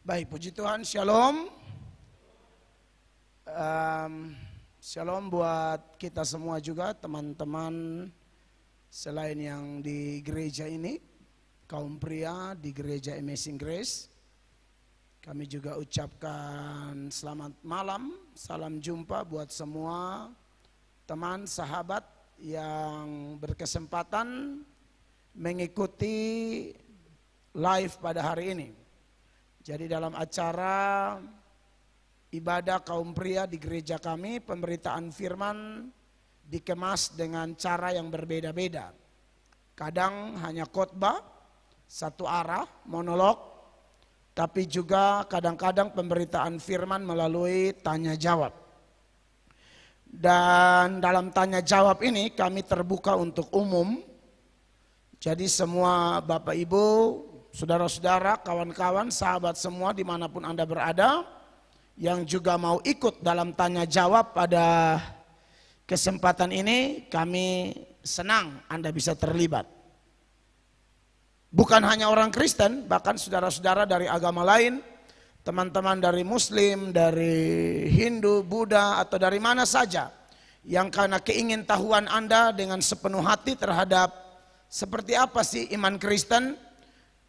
Baik, puji Tuhan, shalom. Shalom buat kita semua juga, teman-teman selain yang di gereja ini, kaum pria di gereja Amazing Grace. Kami juga ucapkan selamat malam, salam jumpa buat semua teman, sahabat yang berkesempatan mengikuti live pada hari ini. Jadi dalam acara ibadah kaum pria di gereja kami, pemberitaan firman dikemas dengan cara yang berbeda-beda. Kadang hanya khotbah, satu arah, monolog, tapi juga kadang-kadang pemberitaan firman melalui tanya jawab. Dan dalam tanya jawab ini kami terbuka untuk umum. Jadi semua Bapak Ibu, saudara-saudara, kawan-kawan, sahabat semua dimanapun Anda berada, yang juga mau ikut dalam tanya jawab pada kesempatan ini, kami senang Anda bisa terlibat. Bukan hanya orang Kristen, bahkan saudara-saudara dari agama lain, teman-teman dari Muslim, dari Hindu, Buddha, atau dari mana saja, yang karena keingintahuan Anda dengan sepenuh hati terhadap seperti apa sih iman Kristen,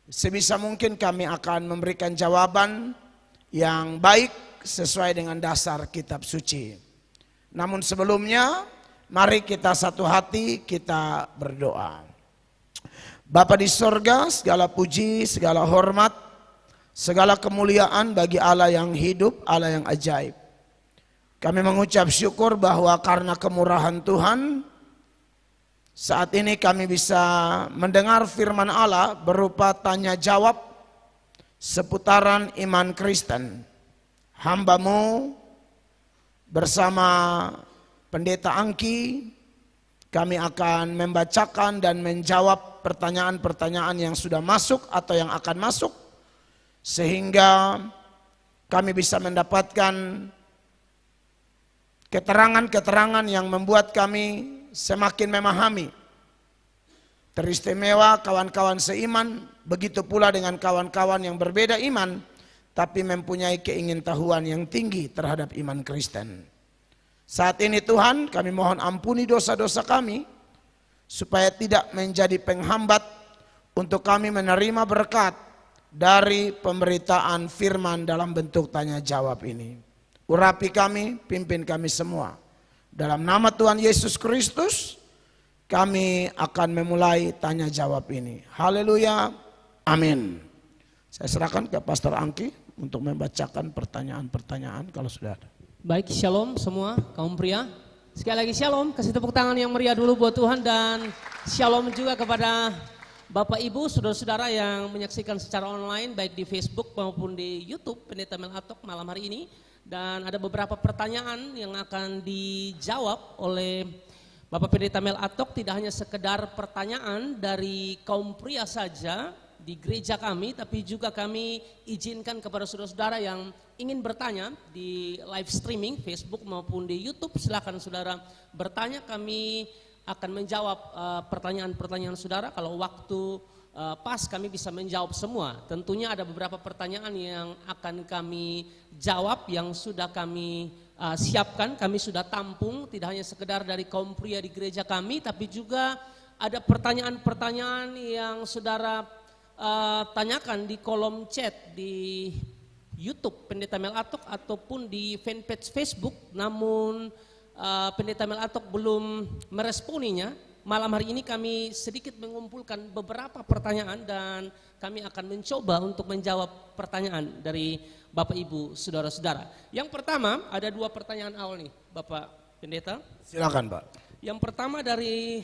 sebisa mungkin kami akan memberikan jawaban yang baik sesuai dengan dasar kitab suci. Namun sebelumnya, mari kita satu hati, kita berdoa. Bapa di sorga, segala puji, segala hormat, segala kemuliaan bagi Allah yang hidup, Allah yang ajaib. Kami mengucap syukur bahwa karena kemurahan Tuhan, saat ini kami bisa mendengar firman Allah berupa tanya jawab seputaran iman Kristen. Hamba-Mu bersama Pendeta Angki, kami akan membacakan dan menjawab pertanyaan-pertanyaan yang sudah masuk atau yang akan masuk, sehingga kami bisa mendapatkan keterangan-keterangan yang membuat kami semakin memahami. Teristimewa kawan-kawan seiman, begitu pula dengan kawan-kawan yang berbeda iman, tapi mempunyai keingintahuan yang tinggi terhadap iman Kristen. Saat ini Tuhan, kami mohon ampuni dosa-dosa kami, supaya tidak menjadi penghambat untuk kami menerima berkat dari pemberitaan firman dalam bentuk tanya jawab ini. Urapi kami, pimpin kami semua. Dalam nama Tuhan Yesus Kristus, kami akan memulai tanya jawab ini. Haleluya, amin. Saya serahkan ke Pastor Angki untuk membacakan pertanyaan-pertanyaan kalau sudah ada. Baik, shalom semua kaum pria. Sekali lagi shalom, kasih tepuk tangan yang meriah dulu buat Tuhan, dan shalom juga kepada Bapak Ibu, saudara-saudara yang menyaksikan secara online baik di Facebook maupun di YouTube Pendeta Mel Atok malam hari ini. Dan ada beberapa pertanyaan yang akan dijawab oleh Bapak Pendeta Mel Atok, tidak hanya sekedar pertanyaan dari kaum pria saja di gereja kami, tapi juga kami izinkan kepada saudara-saudara yang ingin bertanya di live streaming Facebook maupun di YouTube. Silakan saudara bertanya, kami akan menjawab pertanyaan-pertanyaan saudara. Kalau waktu pas kami bisa menjawab semua. Tentunya ada beberapa pertanyaan yang akan kami jawab yang sudah kami siapkan, kami sudah tampung, tidak hanya sekedar dari kaum pria di gereja kami, tapi juga ada pertanyaan-pertanyaan yang saudara tanyakan di kolom chat di YouTube Pendeta Mel Atok ataupun di fanpage Facebook, namun Pendeta Mel Atok belum meresponinya. Malam hari ini kami sedikit mengumpulkan beberapa pertanyaan dan kami akan mencoba untuk menjawab pertanyaan dari Bapak Ibu, saudara-saudara. Yang pertama, ada dua pertanyaan awal nih Bapak Pendeta. Silakan Pak. Yang pertama dari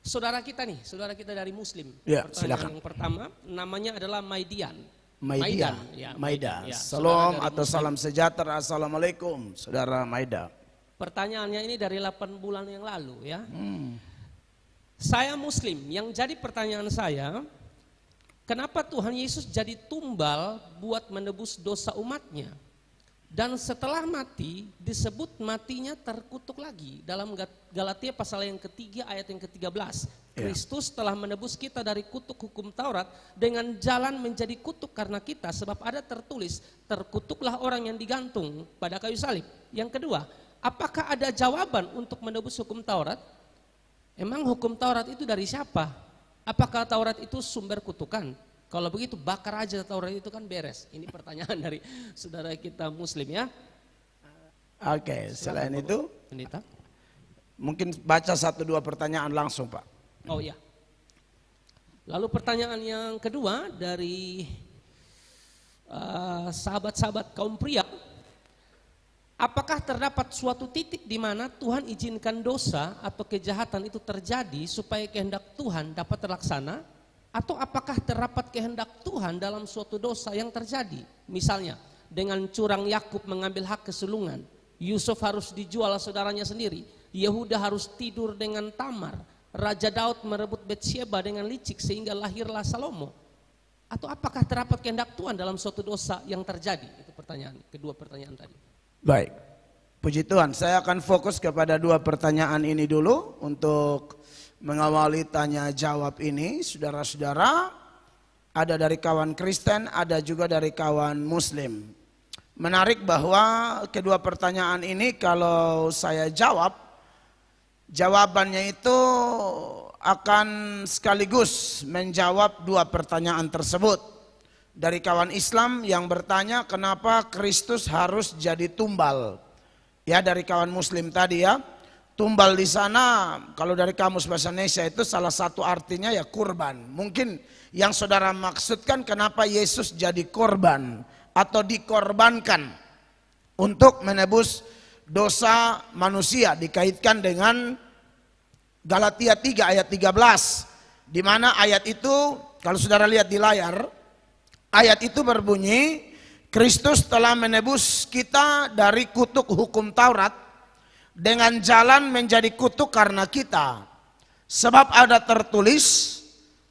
saudara kita nih, saudara kita dari Muslim. Ya, pertanyaan silakan. yang pertama, namanya adalah Maidian. Maida. Ya, Maida. ya, Salam saudara dari atau Muslim. salam sejahtera. Assalamualaikum, saudara Maida. Pertanyaannya ini dari 8 bulan yang lalu ya. Saya Muslim, yang jadi pertanyaan saya, kenapa Tuhan Yesus jadi tumbal buat menebus dosa umatnya? Dan setelah mati disebut matinya terkutuk lagi. Dalam Galatia pasal yang ketiga ayat yang ke-13. Kristus telah menebus kita dari kutuk hukum Taurat dengan jalan menjadi kutuk karena kita. Sebab ada tertulis, terkutuklah orang yang digantung pada kayu salib. Yang kedua, apakah ada jawaban untuk menebus hukum Taurat? Emang hukum Taurat itu dari siapa? Apakah Taurat itu sumber kutukan? Kalau begitu bakar aja Taurat itu kan beres. Ini pertanyaan dari saudara kita Muslim ya. Oke, selain itu Pendeta. mungkin baca 1-2 pertanyaan langsung Pak. Oh ya. Lalu pertanyaan yang kedua dari sahabat-sahabat kaum pria. Apakah terdapat suatu titik di mana Tuhan izinkan dosa atau kejahatan itu terjadi supaya kehendak Tuhan dapat terlaksana? Atau apakah terdapat kehendak Tuhan dalam suatu dosa yang terjadi? Misalnya dengan curang Yakub mengambil hak kesulungan, Yusuf harus dijual saudaranya sendiri, Yehuda harus tidur dengan Tamar, Raja Daud merebut Betsyeba dengan licik sehingga lahirlah Salomo. Atau apakah terdapat kehendak Tuhan dalam suatu dosa yang terjadi? Itu pertanyaan, kedua pertanyaan tadi. Baik, puji Tuhan, saya akan fokus kepada 2 pertanyaan ini dulu untuk mengawali tanya jawab ini. Saudara-saudara, ada dari kawan Kristen, ada juga dari kawan Muslim. Menarik bahwa kedua pertanyaan ini kalau saya jawab, jawabannya itu akan sekaligus menjawab 2 pertanyaan tersebut. Dari kawan Islam yang bertanya kenapa Kristus harus jadi tumbal. Ya, dari kawan Muslim tadi ya. Tumbal di sana kalau dari kamus bahasa Indonesia itu salah satu artinya ya kurban. Mungkin yang saudara maksudkan kenapa Yesus jadi korban atau dikorbankan untuk menebus dosa manusia, dikaitkan dengan Galatia 3 ayat 13. Di mana ayat itu kalau saudara lihat di layar, ayat itu berbunyi Kristus telah menebus kita dari kutuk hukum Taurat dengan jalan menjadi kutuk karena kita. Sebab ada tertulis,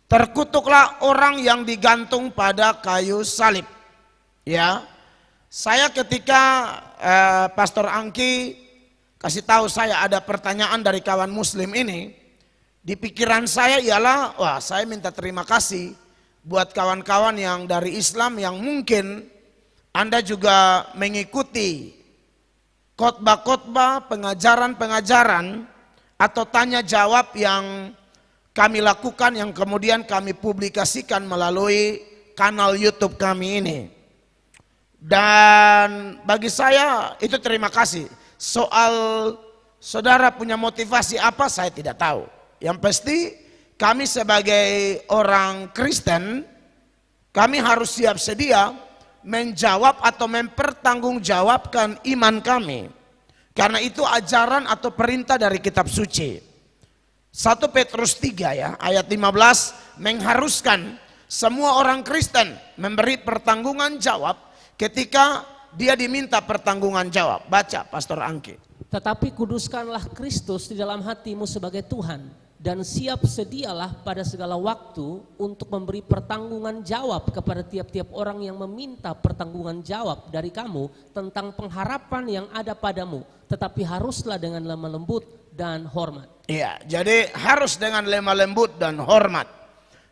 terkutuklah orang yang digantung pada kayu salib. Ya, saya ketika Pastor Angki kasih tahu saya ada pertanyaan dari kawan Muslim ini, di pikiran saya ialah, wah saya minta terima kasih buat kawan-kawan yang dari Islam yang mungkin Anda juga mengikuti khotbah-khotbah, pengajaran-pengajaran atau tanya jawab yang kami lakukan yang kemudian kami publikasikan melalui kanal YouTube kami ini. Dan bagi saya itu terima kasih. Soal saudara punya motivasi apa saya tidak tahu. Yang pasti kami sebagai orang Kristen, kami harus siap sedia menjawab atau mempertanggungjawabkan iman kami. Karena itu ajaran atau perintah dari kitab suci. 1 Petrus 3 ya, ayat 15 mengharuskan semua orang Kristen memberi pertanggungan jawab ketika dia diminta pertanggungan jawab. Baca Pastor Angki. Tetapi kuduskanlah Kristus di dalam hatimu sebagai Tuhan. Dan siap sedialah pada segala waktu untuk memberi pertanggungan jawab kepada tiap-tiap orang yang meminta pertanggungan jawab dari kamu tentang pengharapan yang ada padamu. Tetapi haruslah dengan lemah lembut dan hormat. Iya, jadi harus dengan lemah lembut dan hormat.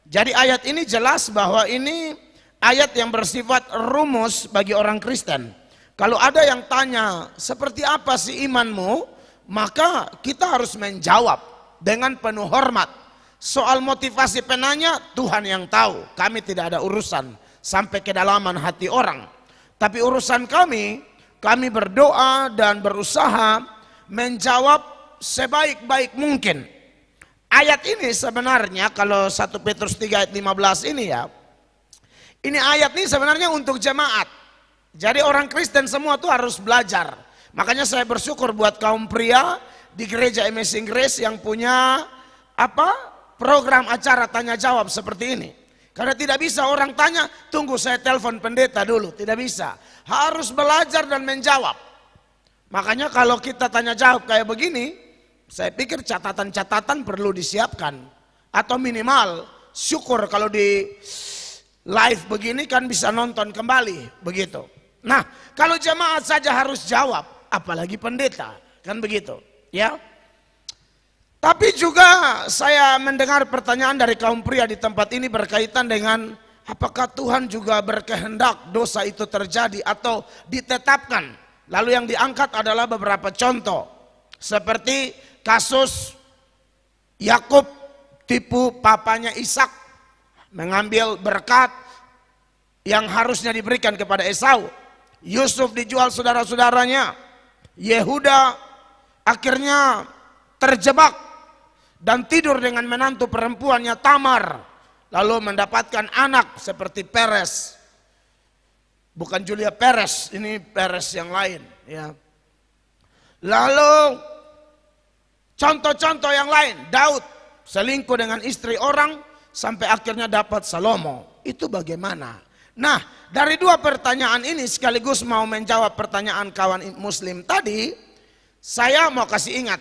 Jadi ayat ini jelas bahwa ini ayat yang bersifat rumus bagi orang Kristen. Kalau ada yang tanya seperti apa sih imanmu, maka kita harus menjawab dengan penuh hormat. Soal motivasi penanya Tuhan yang tahu, kami tidak ada urusan sampai kedalaman hati orang. Tapi urusan kami berdoa dan berusaha menjawab sebaik-baik mungkin. Ayat ini sebenarnya kalau 1 Petrus 3 ayat 15 ini ya, ini ayat ini sebenarnya untuk jemaat. Jadi orang Kristen semua tuh harus belajar. Makanya saya bersyukur buat kaum pria di gereja Amazing Grace yang punya program acara tanya jawab seperti ini. Karena tidak bisa orang tanya, tunggu saya telepon pendeta dulu, tidak bisa. Harus belajar dan menjawab. Makanya kalau kita tanya jawab kayak begini, saya pikir catatan-catatan perlu disiapkan. Atau minimal syukur kalau di live begini kan bisa nonton kembali, begitu. Nah, kalau jemaat saja harus jawab, apalagi pendeta, kan begitu, ya. Tapi juga saya mendengar pertanyaan dari kaum pria di tempat ini berkaitan dengan apakah Tuhan juga berkehendak dosa itu terjadi atau ditetapkan. Lalu yang diangkat adalah beberapa contoh, seperti kasus Yakub tipu papanya Ishak, mengambil berkat yang harusnya diberikan kepada Esau. Yusuf dijual saudara-saudaranya. Yehuda akhirnya terjebak dan tidur dengan menantu perempuannya Tamar, lalu mendapatkan anak seperti Peres. Bukan Julia Perez, ini Peres yang lain, ya. Lalu contoh-contoh yang lain, Daud selingkuh dengan istri orang sampai akhirnya dapat Salomo. Itu bagaimana? Nah, dari dua pertanyaan ini sekaligus mau menjawab pertanyaan kawan muslim tadi, saya mau kasih ingat,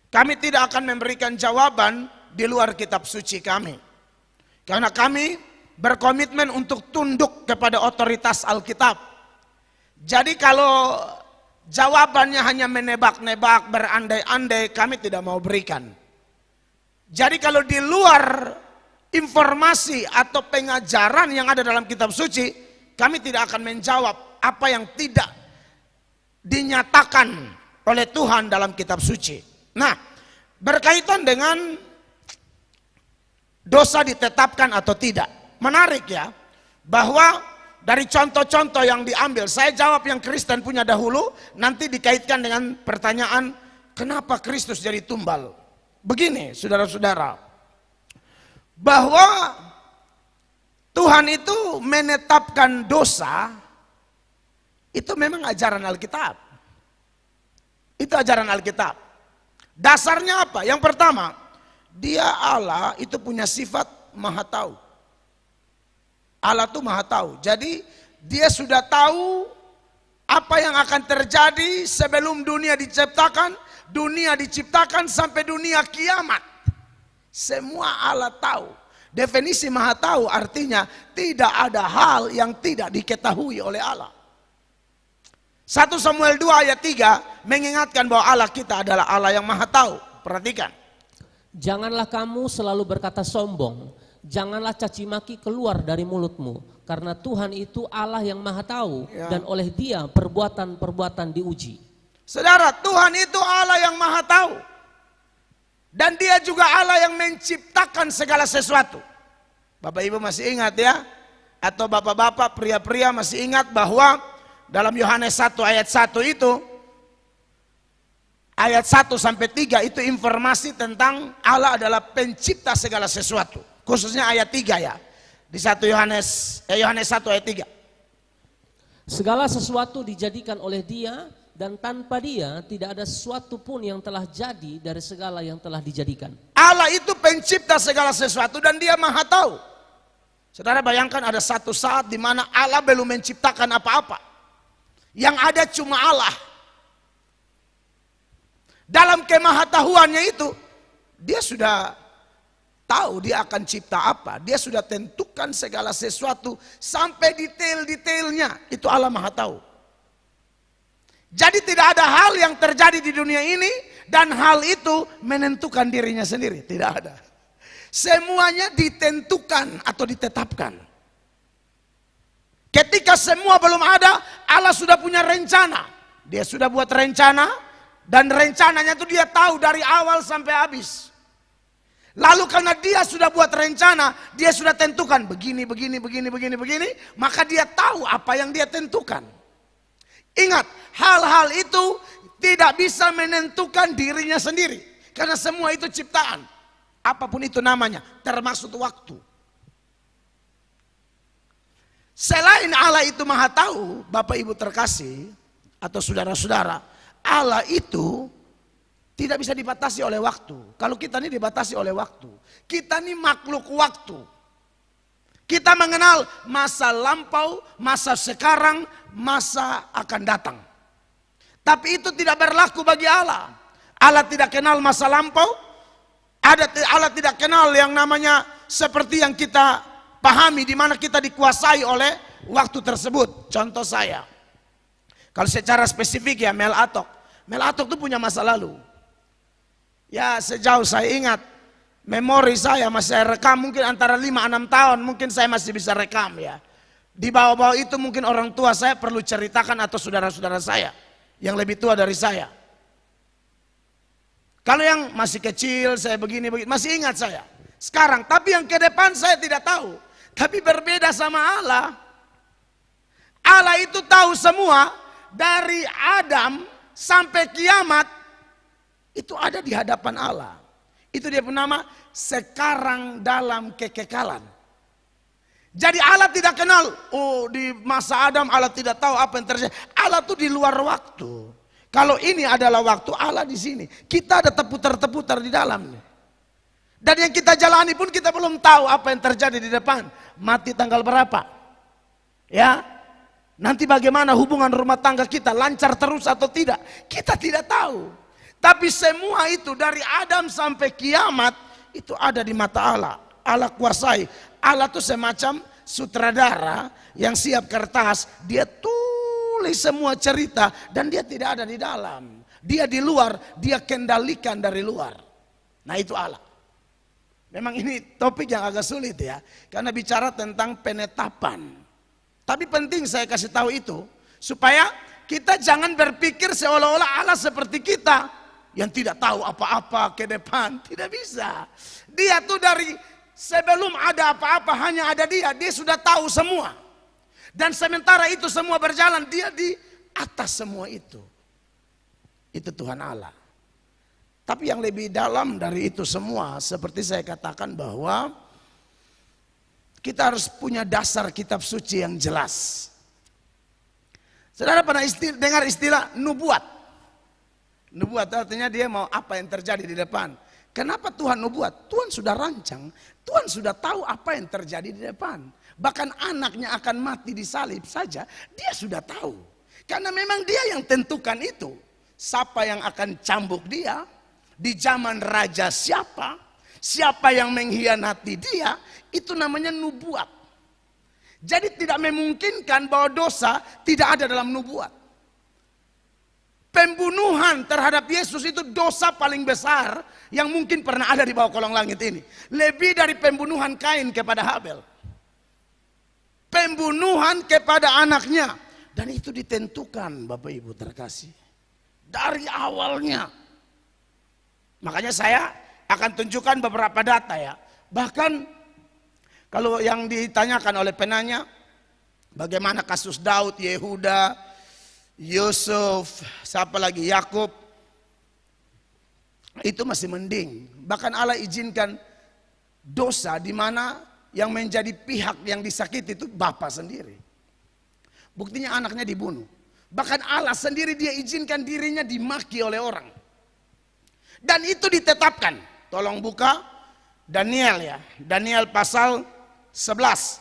kami tidak akan memberikan jawaban di luar kitab suci kami. Karena kami berkomitmen untuk tunduk kepada otoritas Alkitab. Jadi kalau jawabannya hanya menebak-nebak, berandai-andai, kami tidak mau berikan. Jadi kalau di luar informasi atau pengajaran yang ada dalam kitab suci, kami tidak akan menjawab apa yang tidak dinyatakan oleh Tuhan dalam kitab suci. Nah, berkaitan dengan dosa ditetapkan atau tidak, menarik ya, bahwa dari contoh-contoh yang diambil, saya jawab yang Kristen punya dahulu, nanti dikaitkan dengan pertanyaan kenapa Kristus jadi tumbal. Begini saudara-saudara, bahwa Tuhan itu menetapkan dosa, itu memang ajaran Alkitab. Itu ajaran Alkitab. Dasarnya apa? Yang pertama, Dia Allah itu punya sifat maha tahu. Allah itu maha tahu. Jadi Dia sudah tahu apa yang akan terjadi sebelum dunia diciptakan sampai dunia kiamat. Semua Allah tahu. Definisi maha tahu artinya tidak ada hal yang tidak diketahui oleh Allah. 1 Samuel 2 ayat 3 mengingatkan bahwa Allah kita adalah Allah yang maha tahu. Perhatikan. Janganlah kamu selalu berkata sombong, janganlah caci maki keluar dari mulutmu, karena Tuhan itu Allah yang maha tahu, dan oleh Dia perbuatan-perbuatan diuji. Saudara, Tuhan itu Allah yang maha tahu. Dan Dia juga Allah yang menciptakan segala sesuatu. Bapak Ibu masih ingat ya? Atau bapak-bapak, pria-pria masih ingat bahwa dalam Yohanes 1 ayat 1 itu, ayat 1 sampai 3 itu informasi tentang Allah adalah pencipta segala sesuatu. Khususnya ayat 3 ya. Di 1 Yohanes 1 ayat 3. Segala sesuatu dijadikan oleh Dia, dan tanpa Dia tidak ada sesuatu pun yang telah jadi dari segala yang telah dijadikan. Allah itu pencipta segala sesuatu dan Dia maha tahu. Saudara bayangkan ada satu saat di mana Allah belum menciptakan apa-apa. Yang ada cuma Allah. Dalam kemahatahuannya itu, Dia sudah tahu Dia akan cipta apa. Dia sudah tentukan segala sesuatu sampai detail-detailnya. Itu Allah maha tahu. Jadi tidak ada hal yang terjadi di dunia ini dan hal itu menentukan dirinya sendiri. Tidak ada. Semuanya ditentukan atau ditetapkan. Ketika semua belum ada, Allah sudah punya rencana. Dia sudah buat rencana dan rencananya itu Dia tahu dari awal sampai habis. Lalu karena Dia sudah buat rencana, Dia sudah tentukan begini, maka Dia tahu apa yang Dia tentukan. Ingat, hal-hal itu tidak bisa menentukan dirinya sendiri. Karena semua itu ciptaan. Apapun itu namanya, termasuk waktu. Selain Allah itu maha tahu, Bapak Ibu terkasih, atau saudara-saudara, Allah itu tidak bisa dibatasi oleh waktu. Kalau kita ini dibatasi oleh waktu. Kita ini makhluk waktu. Kita mengenal masa lampau, masa sekarang, masa akan datang. Tapi itu tidak berlaku bagi Allah. Allah tidak kenal masa lampau. Allah tidak kenal yang namanya seperti yang kita pahami, di mana kita dikuasai oleh waktu tersebut. Contoh saya, Kalau secara spesifik ya Mel Atok. Mel Atok itu punya masa lalu. Ya sejauh saya ingat, memori saya masih saya rekam mungkin antara 5-6 tahun mungkin saya masih bisa rekam ya. Di bawah-bawah itu mungkin orang tua saya perlu ceritakan atau saudara-saudara saya yang lebih tua dari saya. Kalau yang masih kecil saya begini masih ingat saya. Sekarang tapi yang ke depan saya tidak tahu. Tapi berbeda sama Allah. Allah itu tahu semua dari Adam sampai kiamat itu ada di hadapan Allah. Itu dia bernama sekarang dalam kekekalan. Jadi Allah tidak kenal, oh di masa Adam Allah tidak tahu apa yang terjadi. Allah itu di luar waktu. Kalau ini adalah waktu, Allah di sini. Kita ada terputar-terputar di dalamnya. Dan yang kita jalani pun kita belum tahu apa yang terjadi di depan. Mati tanggal berapa? Ya, nanti bagaimana hubungan rumah tangga kita, lancar terus atau tidak? Kita tidak tahu. Tapi semua itu dari Adam sampai kiamat itu ada di mata Allah. Allah kuasai. Allah itu semacam sutradara yang siap kertas. Dia tulis semua cerita dan dia tidak ada di dalam. Dia di luar, dia kendalikan dari luar. Nah itu Allah. Memang ini topik yang agak sulit ya. Karena bicara tentang penetapan. Tapi penting saya kasih tahu itu. Supaya kita jangan berpikir seolah-olah Allah seperti kita. Yang tidak tahu apa-apa ke depan. Tidak bisa. Dia tuh dari sebelum ada apa-apa hanya ada dia. Dia sudah tahu semua. Dan sementara itu semua berjalan. Dia di atas semua itu. Itu Tuhan Allah. Tapi yang lebih dalam dari itu semua, seperti saya katakan bahwa kita harus punya dasar kitab suci yang jelas. Saudara pernah dengar istilah nubuat? Nubuat artinya dia mau apa yang terjadi di depan. Kenapa Tuhan nubuat? Tuhan sudah rancang, Tuhan sudah tahu apa yang terjadi di depan. Bahkan anaknya akan mati disalib saja, dia sudah tahu. Karena memang dia yang tentukan itu. Siapa yang akan cambuk dia? Di zaman raja siapa yang mengkhianati dia, itu namanya nubuat. Jadi tidak memungkinkan bahwa dosa tidak ada dalam nubuat. Pembunuhan terhadap Yesus itu dosa paling besar yang mungkin pernah ada di bawah kolong langit ini. Lebih dari pembunuhan Kain kepada Habel. Pembunuhan kepada anaknya. Dan itu ditentukan Bapak Ibu terkasih. Dari awalnya. Makanya saya akan tunjukkan beberapa data ya. Bahkan kalau yang ditanyakan oleh penanya, bagaimana kasus Daud, Yehuda, Yusuf, siapa lagi, Yakub, itu masih mending. Bahkan Allah izinkan dosa di mana yang menjadi pihak yang disakiti itu Bapa sendiri. Buktinya anaknya dibunuh. Bahkan Allah sendiri dia izinkan dirinya dimaki oleh orang. Dan itu ditetapkan. Tolong buka Daniel ya. Daniel pasal 11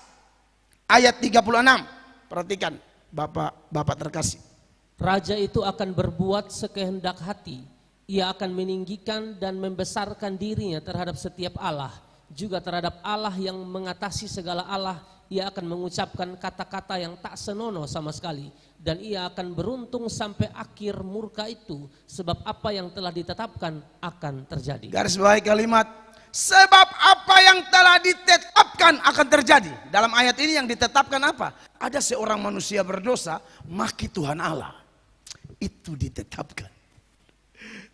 ayat 36. Perhatikan Bapak terkasih. Raja itu akan berbuat sekehendak hati. Ia akan meninggikan dan membesarkan dirinya terhadap setiap Allah. Juga terhadap Allah yang mengatasi segala Allah. Ia akan mengucapkan kata-kata yang tak senonoh sama sekali. Dan ia akan beruntung sampai akhir murka itu. Sebab apa yang telah ditetapkan akan terjadi. Garis bawahi kalimat. Sebab apa yang telah ditetapkan akan terjadi. Dalam ayat ini yang ditetapkan apa? Ada seorang manusia berdosa maki Tuhan Allah. Itu ditetapkan.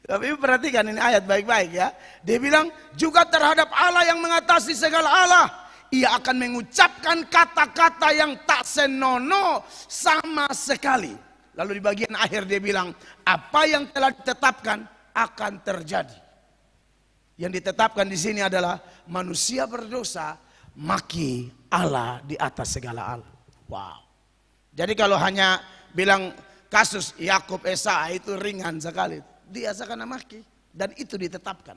Tapi perhatikan ini ayat baik-baik ya. Dia bilang juga terhadap Allah yang mengatasi segala Allah. Ia akan mengucapkan kata-kata yang tak senonoh sama sekali. Lalu di bagian akhir dia bilang, apa yang telah ditetapkan akan terjadi. Yang ditetapkan di sini adalah manusia berdosa maki Allah di atas segala Allah. Wow. Jadi kalau hanya bilang kasus Yakub Esau itu ringan sekali. Dia akan maki dan itu ditetapkan.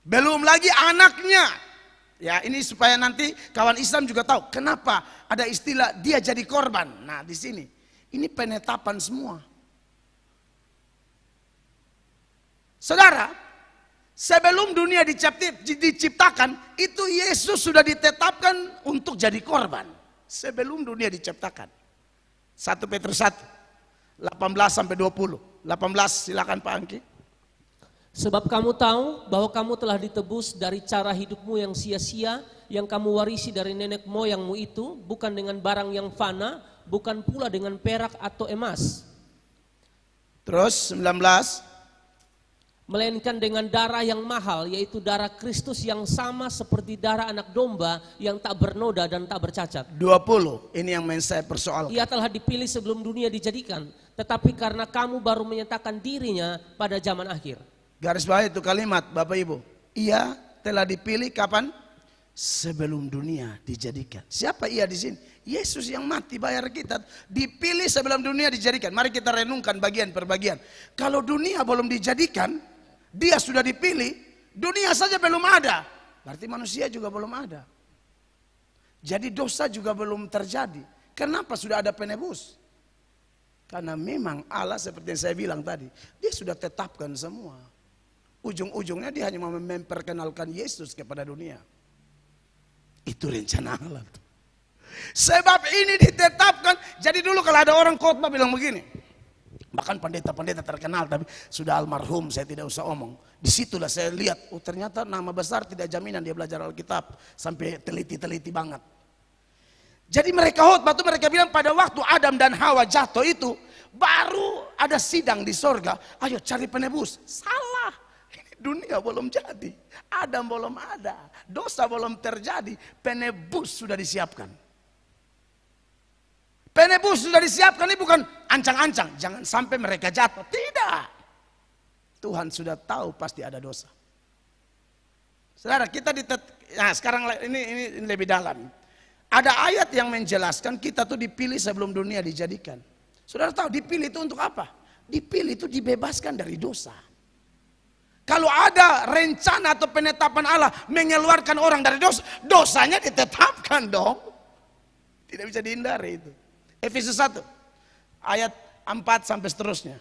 Belum lagi anaknya. Ya, ini supaya nanti kawan Islam juga tahu kenapa ada istilah dia jadi korban. Nah, di sini ini penetapan semua. Saudara, sebelum dunia diciptakan, itu Yesus sudah ditetapkan untuk jadi korban. Sebelum dunia diciptakan. 1 Petrus 1, 18 sampai 20. 18 silakan Pak Angki. Sebab kamu tahu bahwa kamu telah ditebus dari cara hidupmu yang sia-sia, yang kamu warisi dari nenek moyangmu itu, bukan dengan barang yang fana, bukan pula dengan perak atau emas. Terus 19. Melainkan dengan darah yang mahal, yaitu darah Kristus yang sama seperti darah anak domba yang tak bernoda dan tak bercacat. 20, ini yang saya persoalkan. Ia telah dipilih sebelum dunia dijadikan, tetapi karena kamu baru menyatakan dirinya pada zaman akhir. Garis bawah itu kalimat Bapak Ibu. Ia telah dipilih kapan? Sebelum dunia dijadikan. Siapa ia di sini? Yesus yang mati bayar kita. Dipilih sebelum dunia dijadikan. Mari kita renungkan bagian per bagian. Kalau dunia belum dijadikan, dia sudah dipilih, dunia saja belum ada. Berarti manusia juga belum ada. Jadi dosa juga belum terjadi. Kenapa sudah ada penebus? Karena memang Allah seperti yang saya bilang tadi, dia sudah tetapkan semua. Ujung-ujungnya dia hanya mau memperkenalkan Yesus kepada dunia. Itu rencana Allah. Sebab ini ditetapkan. Jadi dulu kalau ada orang khotbah bilang begini, bahkan pendeta-pendeta terkenal tapi sudah almarhum, saya tidak usah omong. Disitulah saya lihat, oh ternyata nama besar tidak jaminan dia belajar Alkitab sampai teliti-teliti banget. Jadi mereka khotbah tuh mereka bilang pada waktu Adam dan Hawa jatuh itu baru ada sidang di sorga. Ayo cari penebus. Salah. Ini dunia belum jadi. Adam belum ada. Dosa belum terjadi. Penebus sudah disiapkan. Penebus sudah disiapkan, ini bukan ancang-ancang. Jangan sampai mereka jatuh. Tidak. Tuhan sudah tahu pasti ada dosa. Saudara, kita nah sekarang ini lebih dalam. Ada ayat yang menjelaskan kita tuh dipilih sebelum dunia dijadikan. Saudara tahu dipilih itu untuk apa? Dipilih itu dibebaskan dari dosa. Kalau ada rencana atau penetapan Allah mengeluarkan orang dari dosa, dosanya ditetapkan dong. Tidak bisa dihindari itu. Efesus 1 ayat 4 sampai seterusnya.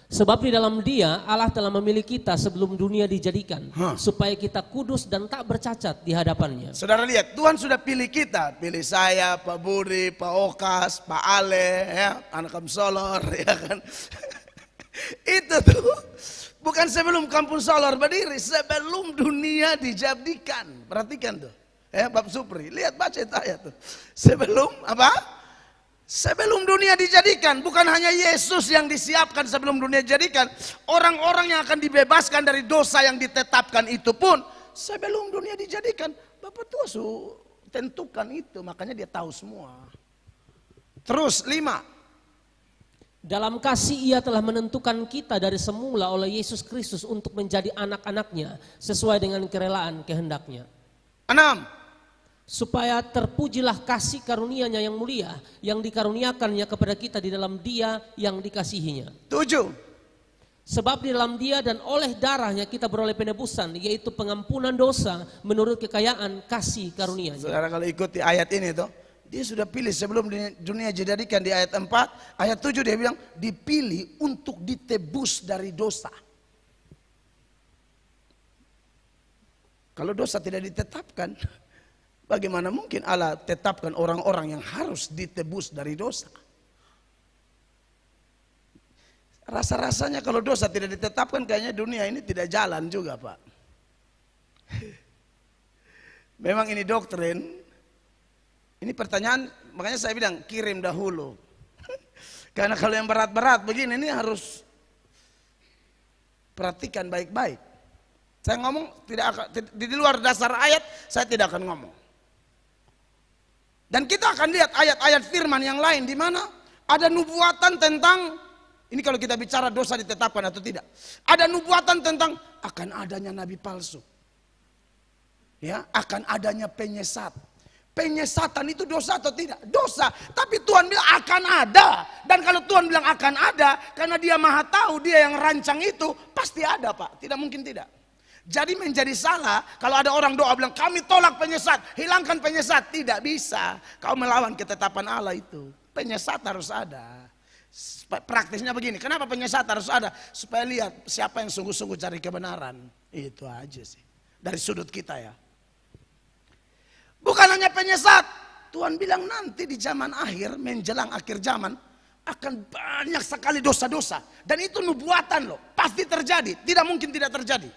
Sebab di dalam Dia Allah telah memilih kita sebelum dunia dijadikan, supaya kita kudus dan tak bercacat di hadapannya. Saudara lihat, Tuhan sudah pilih kita, pilih saya, Pak Budi, Pak Okas, Pak Ale, ya, anak Kamsolor, ya kan. Itu tuh bukan sebelum Kampung Solor berdiri, sebelum dunia dijadikan. Perhatikan tuh. Ya, Bab Supri, lihat baca itu ayat tuh. Sebelum apa? Sebelum dunia dijadikan, bukan hanya Yesus yang disiapkan sebelum dunia dijadikan, orang-orang yang akan dibebaskan dari dosa yang ditetapkan itu pun sebelum dunia dijadikan. Bapak Tuhan tentukan itu, makanya dia tahu semua. Terus 5. Dalam kasih Ia telah menentukan kita dari semula oleh Yesus Kristus untuk menjadi anak-anaknya sesuai dengan kerelaan kehendaknya. 6. Supaya terpujilah kasih karunia-Nya yang mulia yang dikaruniakannya kepada kita di dalam Dia yang dikasihinya. 7. Sebab di dalam Dia dan oleh darahnya kita beroleh penebusan, yaitu pengampunan dosa menurut kekayaan kasih karunia-Nya. Saudara kalau ikuti ayat ini tuh, dia sudah pilih sebelum dunia dijadikan di ayat 4, ayat 7 dia bilang dipilih untuk ditebus dari dosa. Kalau dosa tidak ditetapkan, bagaimana mungkin Allah tetapkan orang-orang yang harus ditebus dari dosa? Rasa-rasanya kalau dosa tidak ditetapkan kayaknya dunia ini tidak jalan juga, Pak. Memang ini doktrin. Ini pertanyaan, makanya saya bilang kirim dahulu. Karena kalau yang berat-berat begini ini harus perhatikan baik-baik. Saya ngomong tidak akan, di luar dasar ayat saya tidak akan ngomong. Dan kita akan lihat ayat-ayat firman yang lain di mana ada nubuatan tentang, ini kalau kita bicara dosa ditetapkan atau tidak. Ada nubuatan tentang akan adanya nabi palsu. Ya, akan adanya penyesat. Penyesatan itu dosa atau tidak? Dosa. Tapi Tuhan bilang akan ada. Dan kalau Tuhan bilang akan ada, karena dia maha tahu, dia yang rancang itu, pasti ada, Pak. Tidak mungkin tidak. Jadi menjadi salah kalau ada orang doa bilang kami tolak penyesat, hilangkan penyesat. Tidak bisa. Kau melawan ketetapan Allah itu. Penyesat harus ada. Praktisnya begini, kenapa penyesat harus ada? Supaya lihat siapa yang sungguh-sungguh cari kebenaran. Itu aja sih. Dari sudut kita ya. Bukan hanya penyesat, Tuhan bilang nanti di zaman akhir, menjelang akhir zaman, akan banyak sekali dosa-dosa. Dan itu nubuatan loh, pasti terjadi, tidak mungkin tidak terjadi.